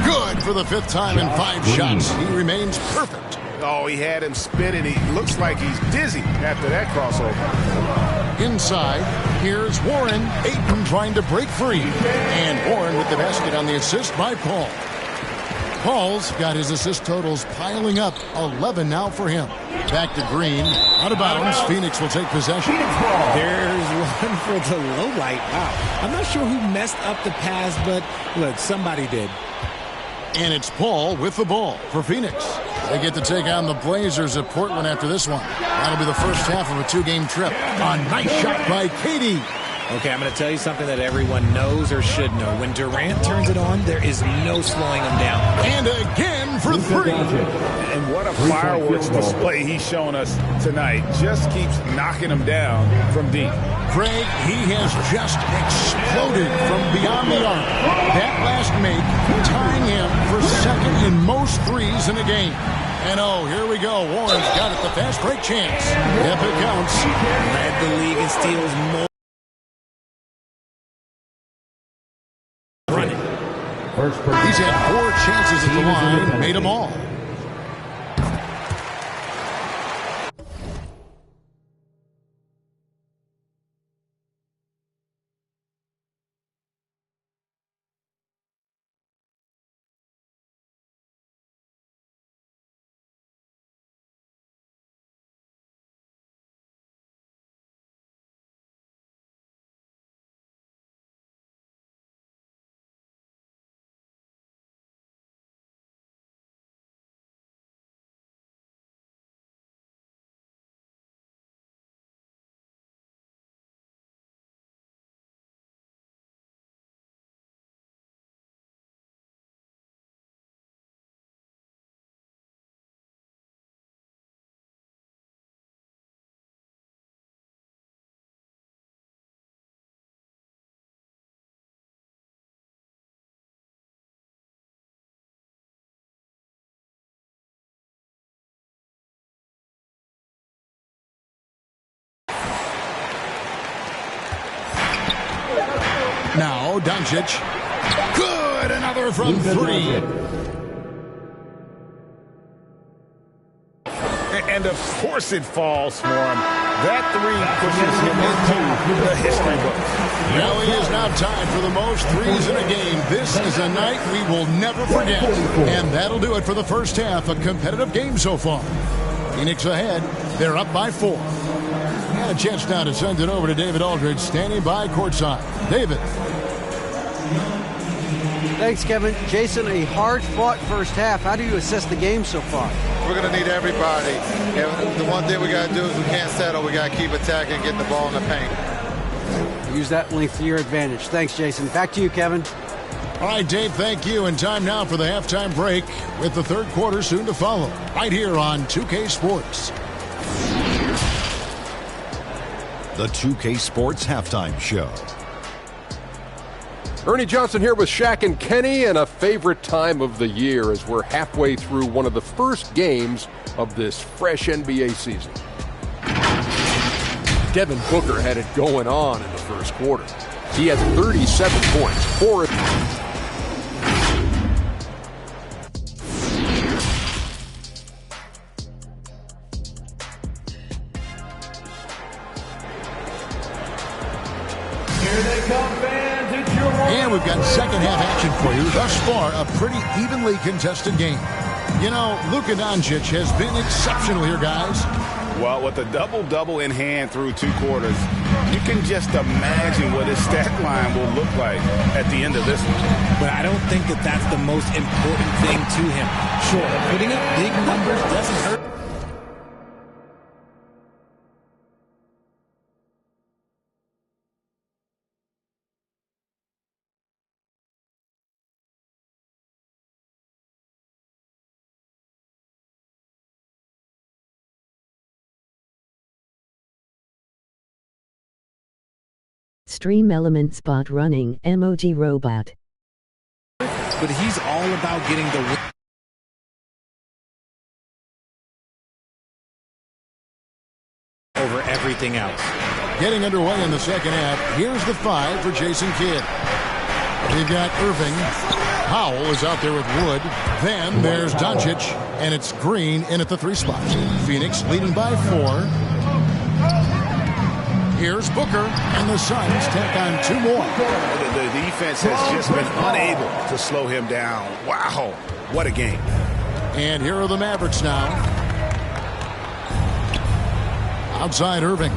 Good for the 5th time in 5 shots. He remains perfect. Oh, he had him spinning. He looks like he's dizzy after that crossover. Inside, here's Warren. Ayton trying to break free. And Warren with the basket on the assist by Paul. Paul's got his assist totals piling up. 11 now for him. Back to Green. Out of bounds. Phoenix will take possession. There's one for the low light. Wow. I'm not sure who messed up the pass, but look, somebody did. And it's Paul with the ball for Phoenix. They get to take on the Blazers at Portland after this one. That'll be the first half of a 2-game trip. A nice shot by Katie. Okay, I'm going to tell you something that everyone knows or should know. When Durant turns it on, there is no slowing him down. And again for 3. And what a fireworks display he's shown us tonight. Just keeps knocking him down from deep. Craig, he has just exploded from beyond the arc. That last make tying him for 2nd in most threes in a game. And oh, here we go. Warren's got it, the fast break chance. If it counts. Led the league in steals more. He's had 4 chances at the line, made them all. Now, Doncic. Good, another from 3. And of course it falls for him. That 3 pushes him into the history books. Well, he is now tied for the most threes in a game. This is a night we will never forget. And that'll do it for the first half. A competitive game so far. Phoenix ahead. They're up by 4. And a chance now to send it over to David Aldridge, standing by courtside. David. Thanks, Kevin. Jason, a hard-fought first half. How do you assess the game so far? We're going to need everybody. And the one thing we got to do is we can't settle. We got to keep attacking, getting the ball in the paint. Use that length to your advantage. Thanks, Jason. Back to you, Kevin. All right, Dave, thank you. And time now for the halftime break with the third quarter soon to follow. Right here on 2K Sports. The 2K Sports Halftime Show. Ernie Johnson here with Shaq and Kenny, and a favorite time of the year as we're halfway through one of the first games of this fresh NBA season. Devin Booker had it going on in the first quarter. He has 37 points, 4 of And we've got second half action for you. Thus far, a pretty evenly contested game. You know, Luka Doncic has been exceptional here, guys. Well, with a double-double in hand through 2 quarters, you can just imagine what his stat line will look like at the end of this one. But I don't think that that's the most important thing to him. Sure, putting up big numbers doesn't hurt. Stream Element Spot Running Emoji Robot. But he's all about getting the win. Over everything else. Getting underway in the second half. Here's the 5 for Jason Kidd. They've got Irving. Powell is out there with Wood. Then there's Doncic, and it's Green in at the 3 spot. Phoenix leading by 4. Here's Booker, and the Suns tack on 2 more. The defense has just been unable to slow him down. Wow, what a game. And here are the Mavericks now. Outside Irving.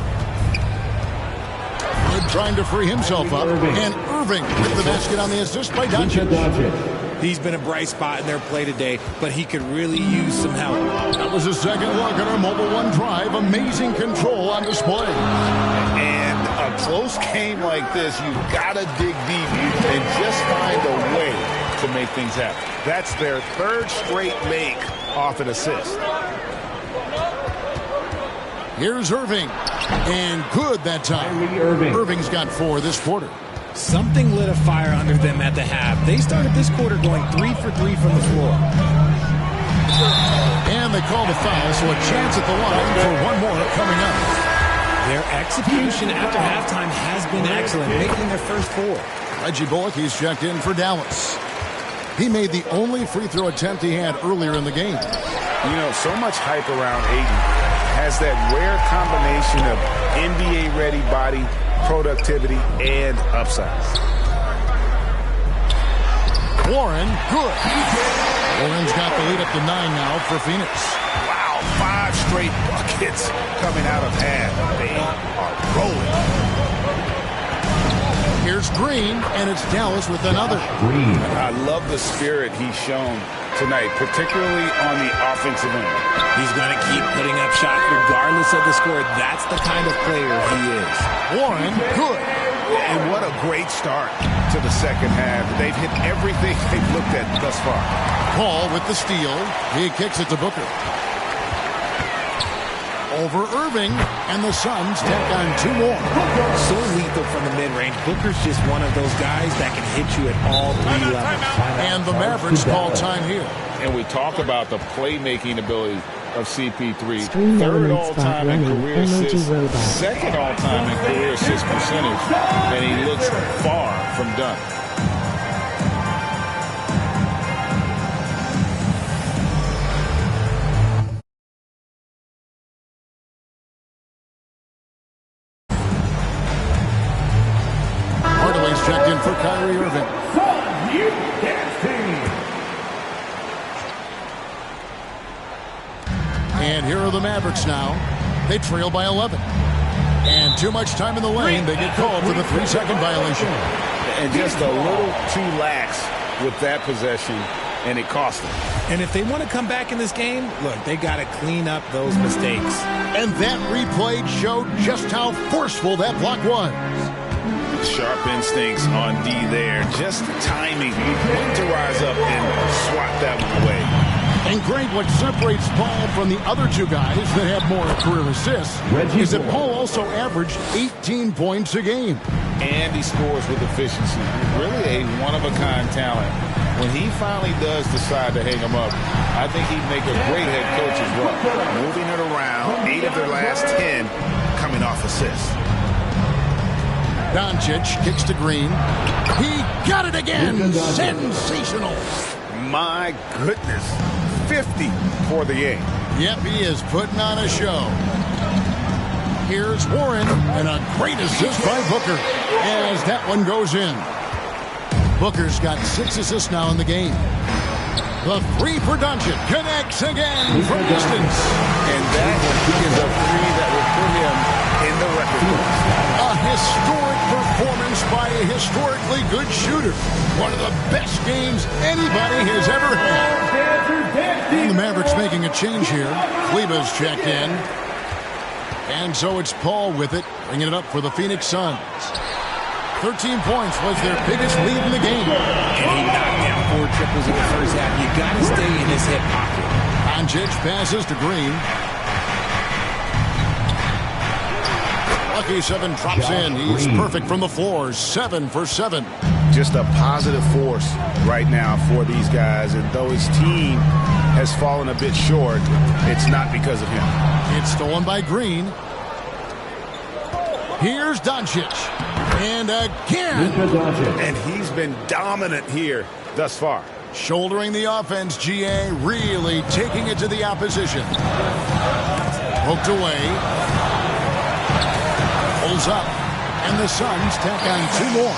Wood trying to free himself up. And Irving with the basket on the assist by Doncic. He's been a bright spot in their play today, but he could really use some help. That was a second look at our Mobile One drive. Amazing control on display. And a close game like this, you've got to dig deep and just find a way to make things happen. That's their 3rd straight make off an assist. Here's Irving. And good that time. Irving's got 4 this quarter. Something lit a fire under them at the half. They started this quarter going 3 for 3 from the floor. And they call the foul, so a chance at the line for 1 more coming up. Their execution after halftime has been excellent, making their first 4. Reggie Bullock, he's checked in for Dallas. He made the only free throw attempt he had earlier in the game. You know, so much hype around Ayton. Has that rare combination of NBA-ready body, productivity, and upside. Warren, good. Warren's got the lead up to 9 now for Phoenix. Wow, 5 straight buckets coming out of half. They are rolling. Here's Green, and it's Dallas with another. Green. I love the spirit he's shown tonight, particularly on the offensive end. He's going to keep putting up shots regardless of the score. That's the kind of player he is. Warren, good. And what a great start to the second half. They've hit everything they've looked at thus far. Paul with the steal. He kicks it to Booker. Over Irving, and the Suns tack on 2 more. So lethal from the mid-range. Booker's just one of those guys that can hit you at all 3 levels. And the Mavericks call time here. And we talk about the playmaking ability of CP3. Stream 3rd Element all-time Spot in Running career Emoji assists, Robot. 2nd all-time in career assist percentage, and he looks far from done. Hardaway's checked in for Kyrie Irving. And here are the Mavericks now. They trail by 11. And too much time in the lane. They get called for the 3-second violation. And just a little too lax with that possession, and it cost them. And if they want to come back in this game, look, they got to clean up those mistakes. And that replay showed just how forceful that block was. Sharp instincts on D there. Just timing. When to rise up and swat that one away. And Greg, what separates Paul from the other 2 guys that have more career assists is that Paul also averaged 18 points a game. And he scores with efficiency. Really a one-of-a-kind talent. When he finally does decide to hang him up, I think he'd make a great head coach as well. Moving it around, 8 of their last 10 coming off leadoff assist. Doncic kicks to Green. He got it again. Sensational. My goodness. 50 for the game. Yep, he is putting on a show. Here's Warren, and a great assist by Booker as that one goes in. Booker's got 6 assists now in the game. The three for Doncic connects again from distance. And that is a three that will put him in the record books. A historic performance by a historically good shooter. One of the best games anybody has ever had. And the Mavericks making a change here. Kleba's checked in. And so it's Paul with it, bringing it up for the Phoenix Suns. 13 points was their biggest lead in the game. And he knocked down 4 triples in the first half. You got to stay in his hip pocket. Doncic passes to Green. Lucky 7 drops in. He's perfect from the floor. 7 for 7. Just a positive force right now for these guys. And though his team has fallen a bit short, it's not because of him. It's stolen by Green. Here's Doncic. And again. And he's been dominant here thus far. Shouldering the offense, GA really taking it to the opposition. Poked away. Pulls up. And the Suns tack on 2 more.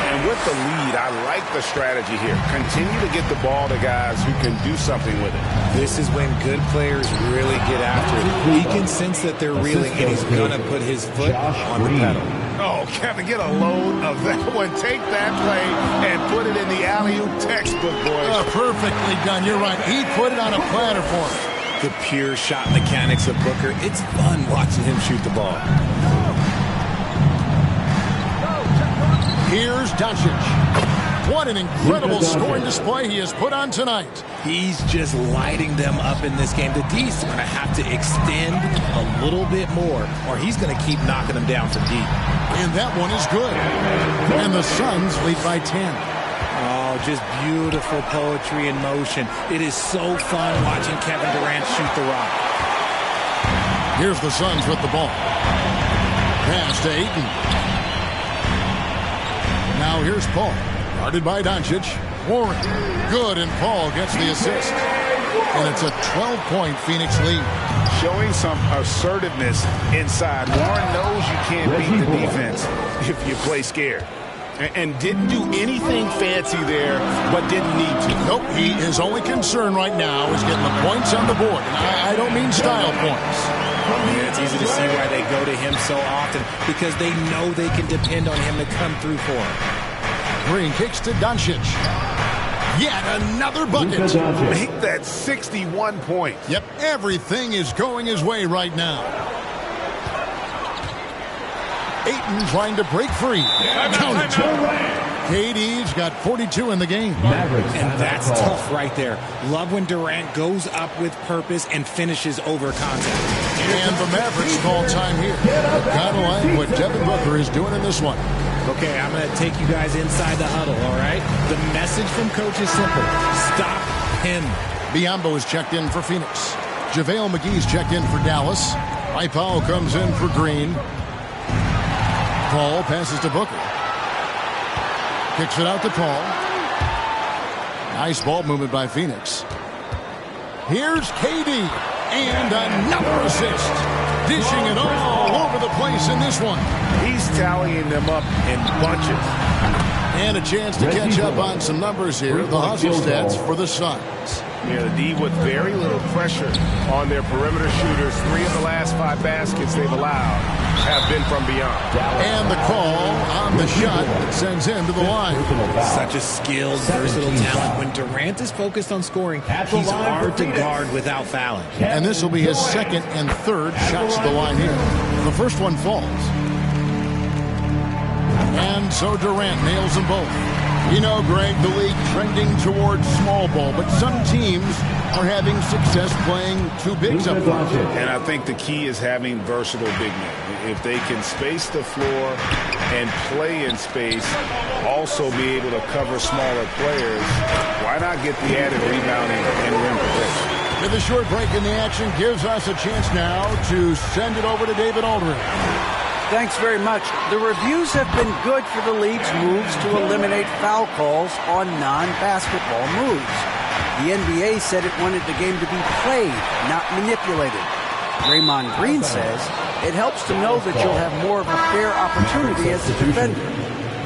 And with the lead, I like the strategy here. Continue to get the ball to guys who can do something with it. This is when good players really get after it. He can sense that they're reeling, and he's going to put his foot on the pedal. Oh, Kevin, get a load of that one. Take that play and put it in the alley-oop textbook, boys. Perfectly done. You're right. He put it on a platter for him. The pure shot mechanics of Booker. It's fun watching him shoot the ball. Here's Doncic. What an incredible scoring display he has put on tonight. He's just lighting them up in this game. The D's going to have to extend a little bit more, or he's going to keep knocking them down from deep. And that one is good. And the Suns lead by 10. Oh, just beautiful poetry in motion. It is so fun watching Kevin Durant shoot the rock. Here's the Suns with the ball. Pass to Ayton. Now here's Paul. Guarded by Doncic. Warren. Good, and Paul gets the assist. And it's a 12-point Phoenix lead. Showing some assertiveness inside. Warren knows you can't beat the defense if you play scared. And didn't do anything fancy there, but didn't need to. Nope, his only concern right now is getting the points on the board. And I don't mean style points. Yeah, it's easy to see why they go to him so often, because they know they can depend on him to come through for him. Green kicks to Doncic. Yet another bucket. Make that 61 points. Yep, everything is going his way right now. Ayton trying to break free. Count it. KD's got 42 in the game. And that's tough right there. Love when Durant goes up with purpose and finishes over contact. And the Mavericks call time here. Kind of like what Devin Booker is doing in this one. Okay, I'm going to take you guys inside the huddle, all right? The message from Coach is simple. Stop him. Biyombo is checked in for Phoenix. JaVale McGee's checked in for Dallas. Powell comes in for Green. Paul passes to Booker. Kicks it out to Paul. Nice ball movement by Phoenix. Here's KD. And another assist. Dishing it all over the place in this one. He's tallying them up in bunches. And a chance to catch up on some numbers here. The hustle stats for the Suns. Yeah, the D with very little pressure on their perimeter shooters. 3 of the last 5 baskets they've allowed have been from beyond. And the call on the shot that sends him to the line. Such a skilled, versatile talent. When Durant is focused on scoring, he's hard to guard without fouling. And this will be his second and third shots to the line here. The first one falls. And so Durant nails them both. You know, Greg, the league trending towards small ball, but some teams are having success playing 2 bigs up front. And I think the key is having versatile big men. If they can space the floor and play in space, also be able to cover smaller players, why not get the added rebounding and rim protection? With a short break in the action gives us a chance now to send it over to David Aldridge. Thanks very much. The reviews have been good for the league's moves to eliminate foul calls on non-basketball moves. The NBA said it wanted the game to be played, not manipulated. Draymond Green says it helps to know that you'll have more of a fair opportunity as a defender.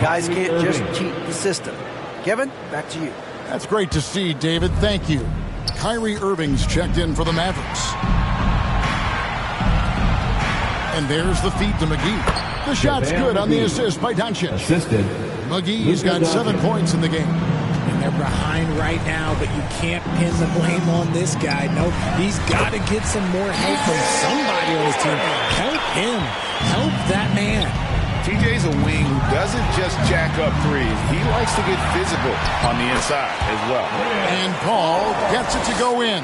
Guys can't just cheat the system. Kevin, back to you. That's great to see, David. Thank you. Kyrie Irving's checked in for the Mavericks. And there's the feed to McGee. The shot's good on the assist by Doncic. Assisted. McGee's got 7 points in the game. And they're behind right now, but you can't pin the blame on this guy. No, he's got to get some more help from somebody on his team. Help him. Help that man. TJ's a wing who doesn't just jack up threes. He likes to get physical on the inside as well. And Paul gets it to go in.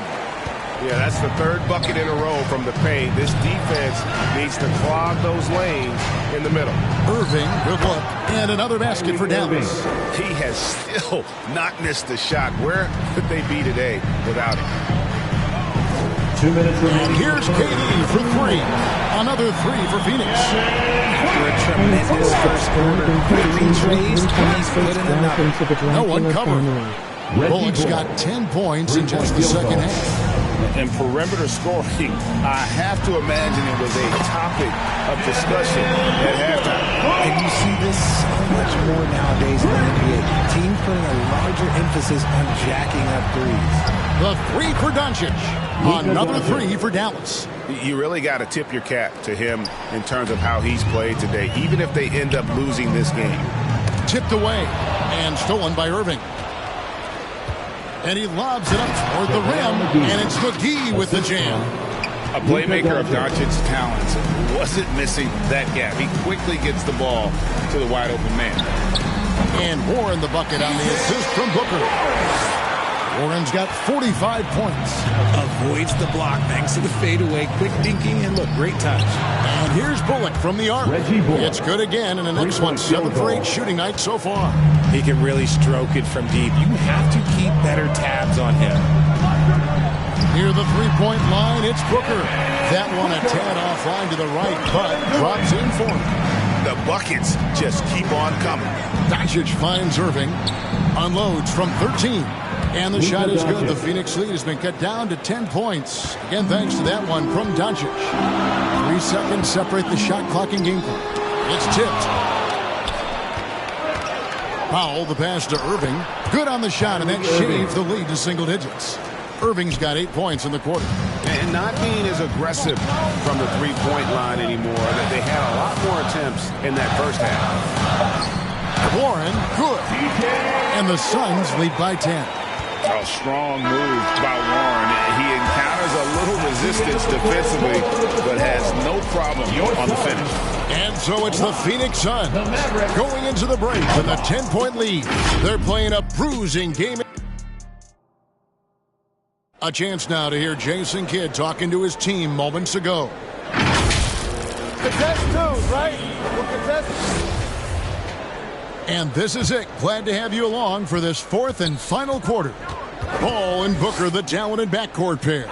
Yeah, that's the 3rd bucket in a row from the paint. This defense needs to clog those lanes in the middle. Irving, good look. And another basket for Dallas. He has still not missed a shot. Where could they be today without him? 2 minutes remaining. And here's KD for 3. Another 3 for Phoenix. After a tremendous first quarter, he's raised and he's put in another. No one covered. Bullock's got 10 points in just the second half. And perimeter scoring, I have to imagine it was a topic of discussion at halftime. And you see this so much more nowadays in the NBA. Teams putting a larger emphasis on jacking up threes. The 3 for Doncic. Another 3 for Dallas. You really got to tip your cap to him in terms of how he's played today, even if they end up losing this game. Tipped away and stolen by Irving. And he lobs it up toward the rim, and it's McGee with the jam. A playmaker of Doncic's talents wasn't missing that gap. He quickly gets the ball to the wide open man. And Warren the bucket on the assist from Booker. Warren's got 45 points. Avoids the block thanks to the fadeaway, quick dinking, and look, great touch. And here's Bullock from the arc. It's good again in the next one. 7 for 8 shooting night so far. He can really stroke it from deep. You have to keep better tabs on him. Near the three-point line, it's Booker. That one a tad offline to the right, but drops in for him. The buckets just keep on coming. Doncic finds Irving, unloads from 13. And the shot is good. The Phoenix lead has been cut down to 10 points. Again, thanks to that one from Doncic. 3 seconds separate the shot clock and game clock. It's tipped. Powell, the pass to Irving. Good on the shot, and that shaves the lead to single digits. Irving's got 8 points in the quarter. And not being as aggressive from the three-point line anymore. They had a lot more attempts in that first half. Warren, good. And the Suns lead by 10. A strong move by Warren. He encounters a little resistance defensively, but has no problem on the finish. And so it's the Phoenix Suns going into the break with a 10-point lead. They're playing a bruising game. A chance now to hear Jason Kidd talking to his team moments ago. Contest 2, right? We'll contest. And this is it. Glad to have you along for this 4th and final quarter. Paul and Booker, the talented backcourt pair.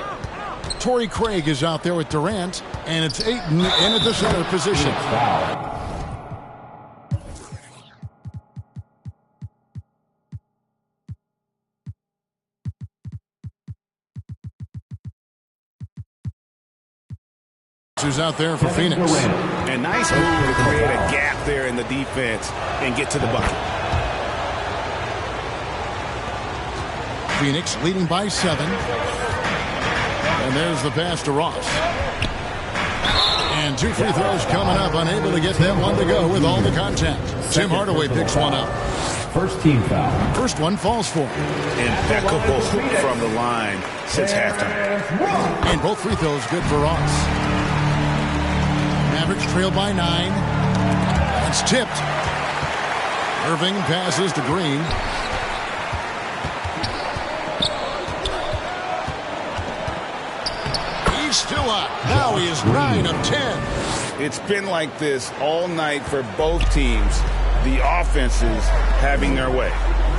Torrey Craig is out there with Durant, and it's Ayton in at the center position. Who's out there for Phoenix. A nice move to create a gap there in the defense and get to the bucket. Phoenix leading by 7. And there's the pass to Ross. And 2 free throws coming up. Unable to get that one to go with all the contact. Tim Hardaway picks one up. First team foul. First one falls for him. Impeccable from the line since halftime. And both free throws good for Ross. Mavericks trail by 9. It's tipped. Irving passes to Green. He's still up. Now he is 9 of 10. It's been like this all night for both teams. The offenses having their way.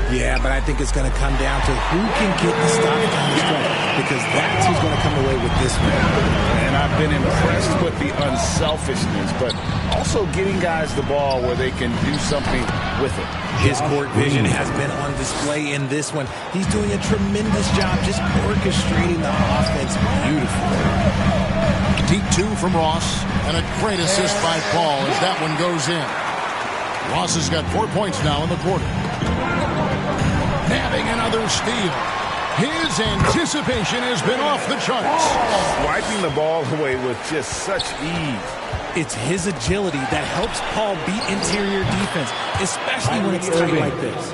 Yeah, but I think it's going to come down to who can get the stop down the stretch, because that's who's going to come away with this one. And I've been impressed with the unselfishness, but also getting guys the ball where they can do something with it. His court vision has been on display in this one. He's doing a tremendous job just orchestrating the offense beautifully. Deep two from Ross, and a great assist by Paul as that one goes in. Ross has got 4 points now in the quarter. Nabbing another steal. His anticipation has been off the charts. Wiping the ball away with just such ease. It's his agility that helps Paul beat interior defense, especially when it's tight like this.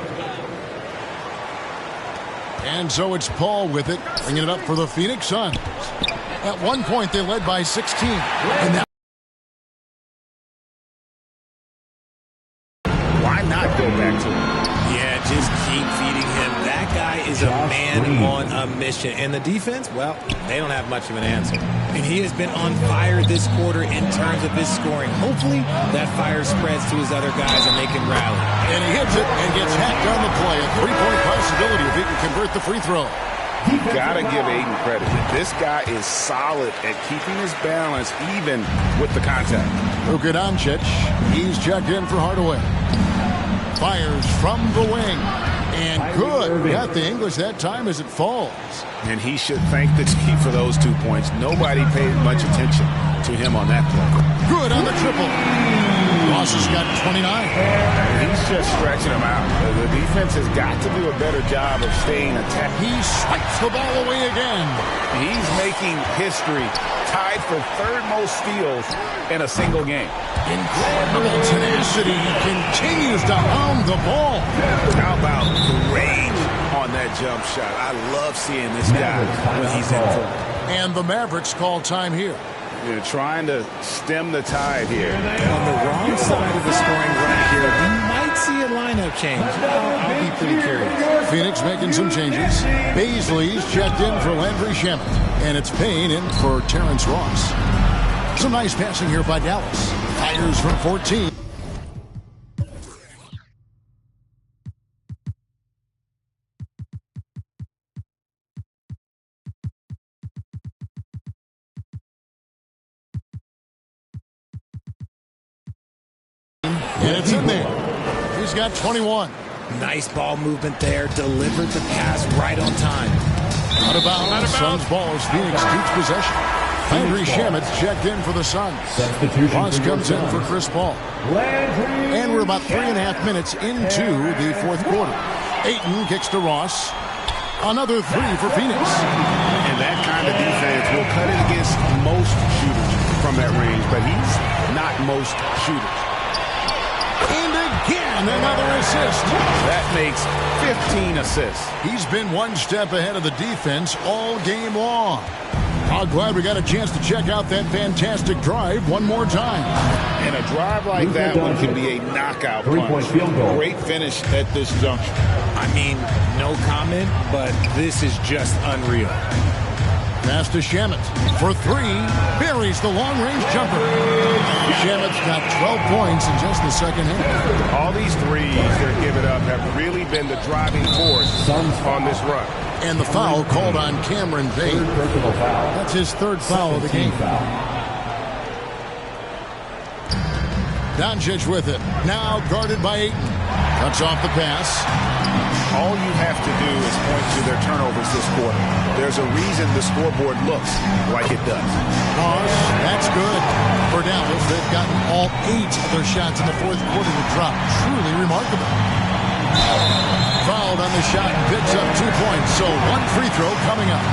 And so it's Paul with it, bringing it up for the Phoenix Suns. At one point, they led by 16. And that why not go back to him? Yeah, just keep feeding him. That guy is a man on a mission. And the defense, well, they don't have much of an answer. And he has been on fire this quarter in terms of his scoring. Hopefully, that fire spreads to his other guys and they can rally. And he hits it and gets hacked on the play. A three-point possibility if he can convert the free throw. You gotta give Ayton credit. This guy is solid at keeping his balance even with the contact. Luka Doncic, he's checked in for Hardaway. Fires from the wing. And good. Got the English that time as it falls. And he should thank the team for those 2 points. Nobody paid much attention to him on that play. Good on the triple. Ross has got 29. He's just stretching them out. The defense has got to do a better job of staying attacked. He swipes the ball away again. He's making history, tied for third most steals in a single game. Incredible tenacity. He continues to hound the ball. How about the range on that jump shot? I love seeing this guy when he's in front. And the Mavericks call time here. They're trying to stem the tide here. On the wrong side of the scoring run here, we might see a lineup change. I'll be pretty curious. Phoenix making some changes. Baisley's checked in for Landry Shamet. And it's Payne in for Terrence Ross. Some nice passing here by Dallas. Fires from 14. And it's in there. He's got 21. Nice ball movement there. Delivered the pass right on time. Out of bounds. Suns ball as Phoenix keeps possession. Landry Shamet's checked in for the Suns. Ross comes in for Chris Paul. And we're about 3.5 minutes into the fourth quarter. Ayton kicks to Ross. Another three for Phoenix. And that kind of defense will cut it against most shooters from that range, but he's not most shooters. And again, another assist. That makes 15 assists. He's been one step ahead of the defense all game long. I'm glad we got a chance to check out that fantastic drive one more time. And a drive like that one can be a knockout punch. Great finish at this juncture. I mean, no comment, but this is just unreal. Pass to Shamet for three. Buries the long-range jumper. Shamet's got 12 points in just the second half. All these threes they're giving up have really been the driving force on this run. And the foul called on Cameron Payne. That's his third foul of the game. Doncic with it. Now guarded by Ayton. Cuts off the pass. All you have to do is point to their turnovers this quarter. There's a reason the scoreboard looks like it does. Ross, that's good. For Dallas, they've gotten all 8 of their shots in the fourth quarter to drop. Truly remarkable. Fouled on the shot and picks up 2 points. So one free throw coming up.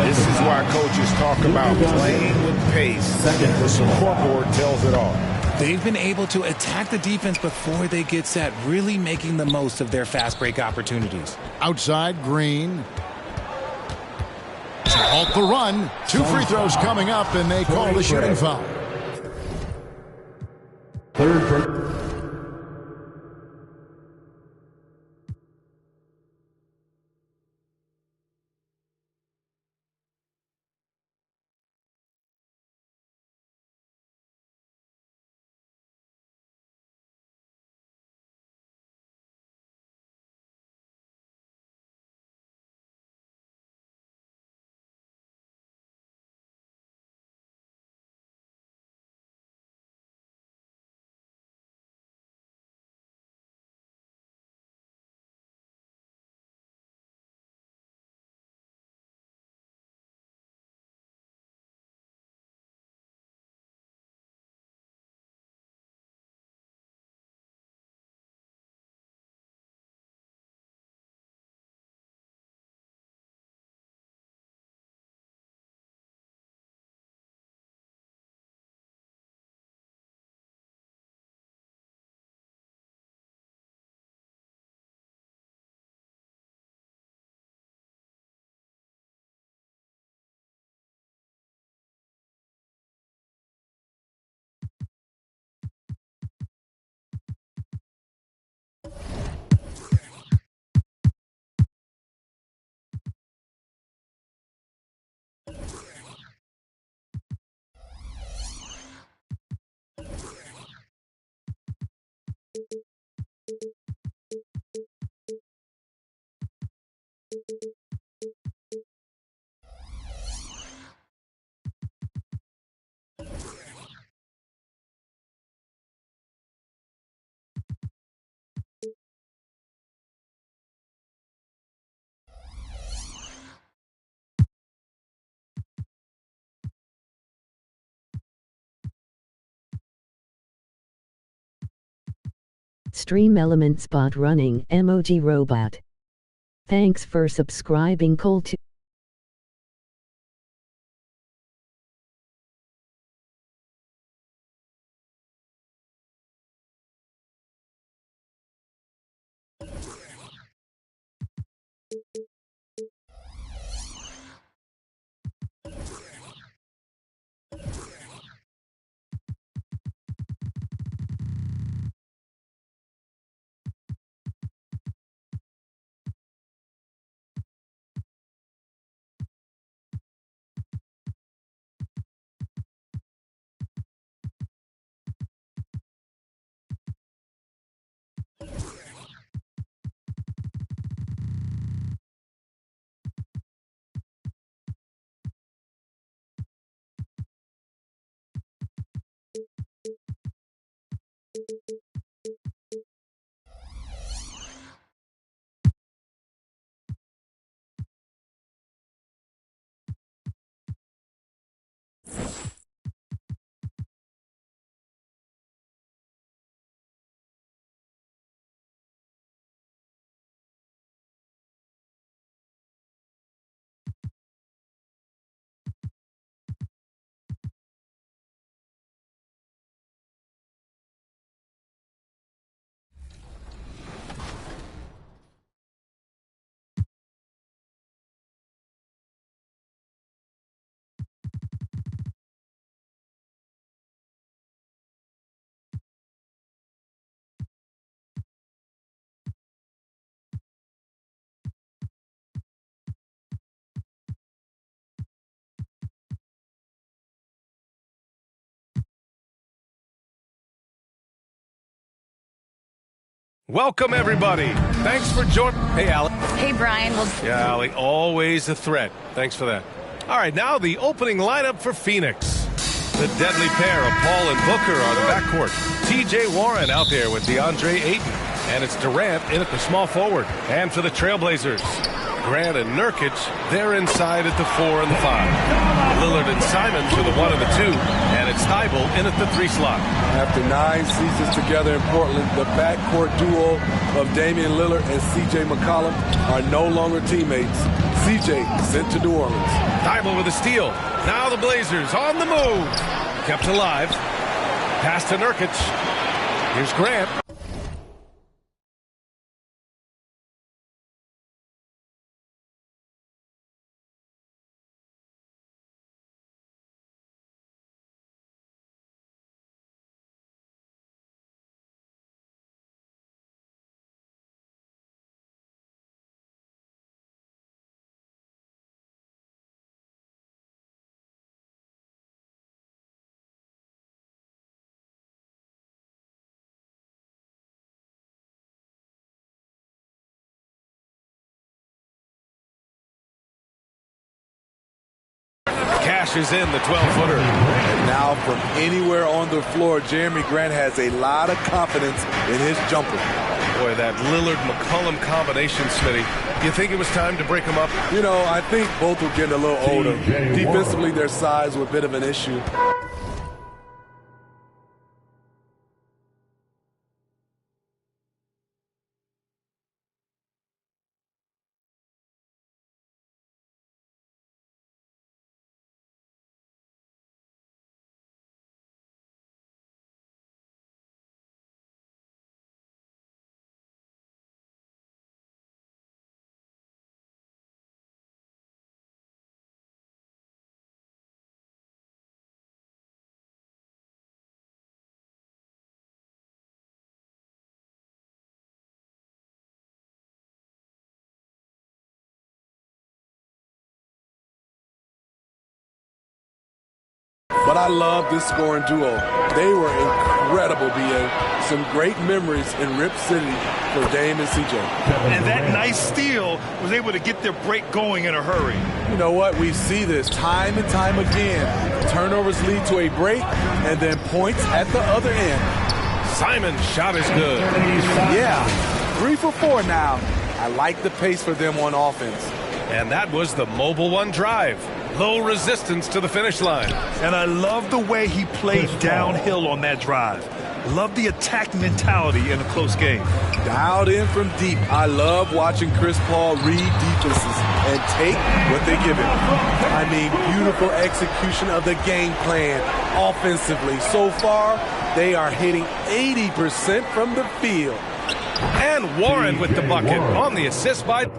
This is why coaches talk about playing with pace. The scoreboard tells it all. They've been able to attack the defense before they get set, really making the most of their fast break opportunities. Outside, Green. To halt the run. 2 free throws coming up, and they call the shooting foul. Third Stream Element Spot Running Emoji Robot. Thanks for subscribing Cole to Welcome, everybody. Thanks for joining. Hey, Allie. Hey, Brian. Yeah, Allie, always a threat. Thanks for that. All right, now the opening lineup for Phoenix. The deadly pair of Paul and Booker are the backcourt. T.J. Warren out there with DeAndre Ayton. And it's Durant in at the small forward. And for the Trailblazers, Grant and Nurkic, they're inside at the 4 and the 5. Lillard and Simons are the 1 and the 2. And it's Thibault in at the 3 slot. After 9 seasons together in Portland, the backcourt duo of Damian Lillard and C.J. McCollum are no longer teammates. C.J. sent to New Orleans. Thibault with a steal. Now the Blazers on the move. Kept alive. Pass to Nurkic. Here's Grant. Cashes in the 12-footer. And now from anywhere on the floor, Jeremy Grant has a lot of confidence in his jumper. Boy, that Lillard-McCollum combination, Smitty. You think it was time to break them up? You know, I think both were getting a little older. Defensively, their size was a bit of an issue. But I love this scoring duo. They were incredible, B.A. Some great memories in Rip City for Dame and C.J. And that nice steal was able to get their break going in a hurry. You know what? We see this time and time again. Turnovers lead to a break and then points at the other end. Simon's shot is good. Yeah, 3 for 4 now. I like the pace for them on offense. And that was the Mobile One drive. Low resistance to the finish line. And I love the way he played downhill on that drive. Love the attack mentality in a close game. Dialed in from deep. I love watching Chris Paul read defenses and take what they give him. I mean, beautiful execution of the game plan offensively. So far, they are hitting 80% from the field. And Warren with the bucket on the assist by...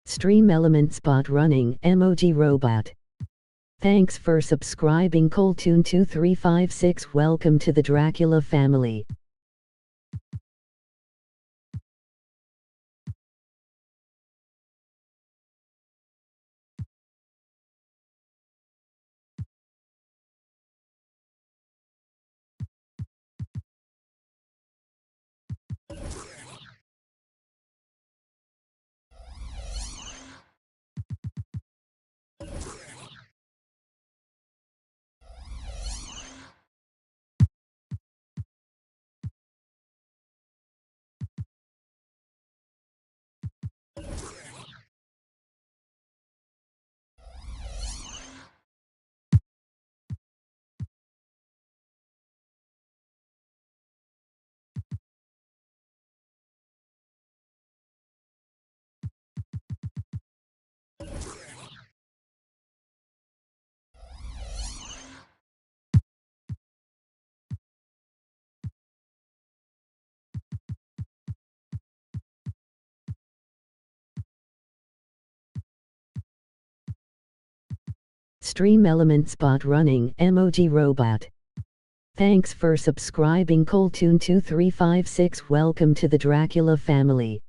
Stream Element Spot Running Emoji Robot. Thanks for subscribing Coltoon2356. Welcome to the Dracula family. Stream Element Spot Running Emoji Robot. Thanks for subscribing Coltoon2356. Welcome to the Dracula family.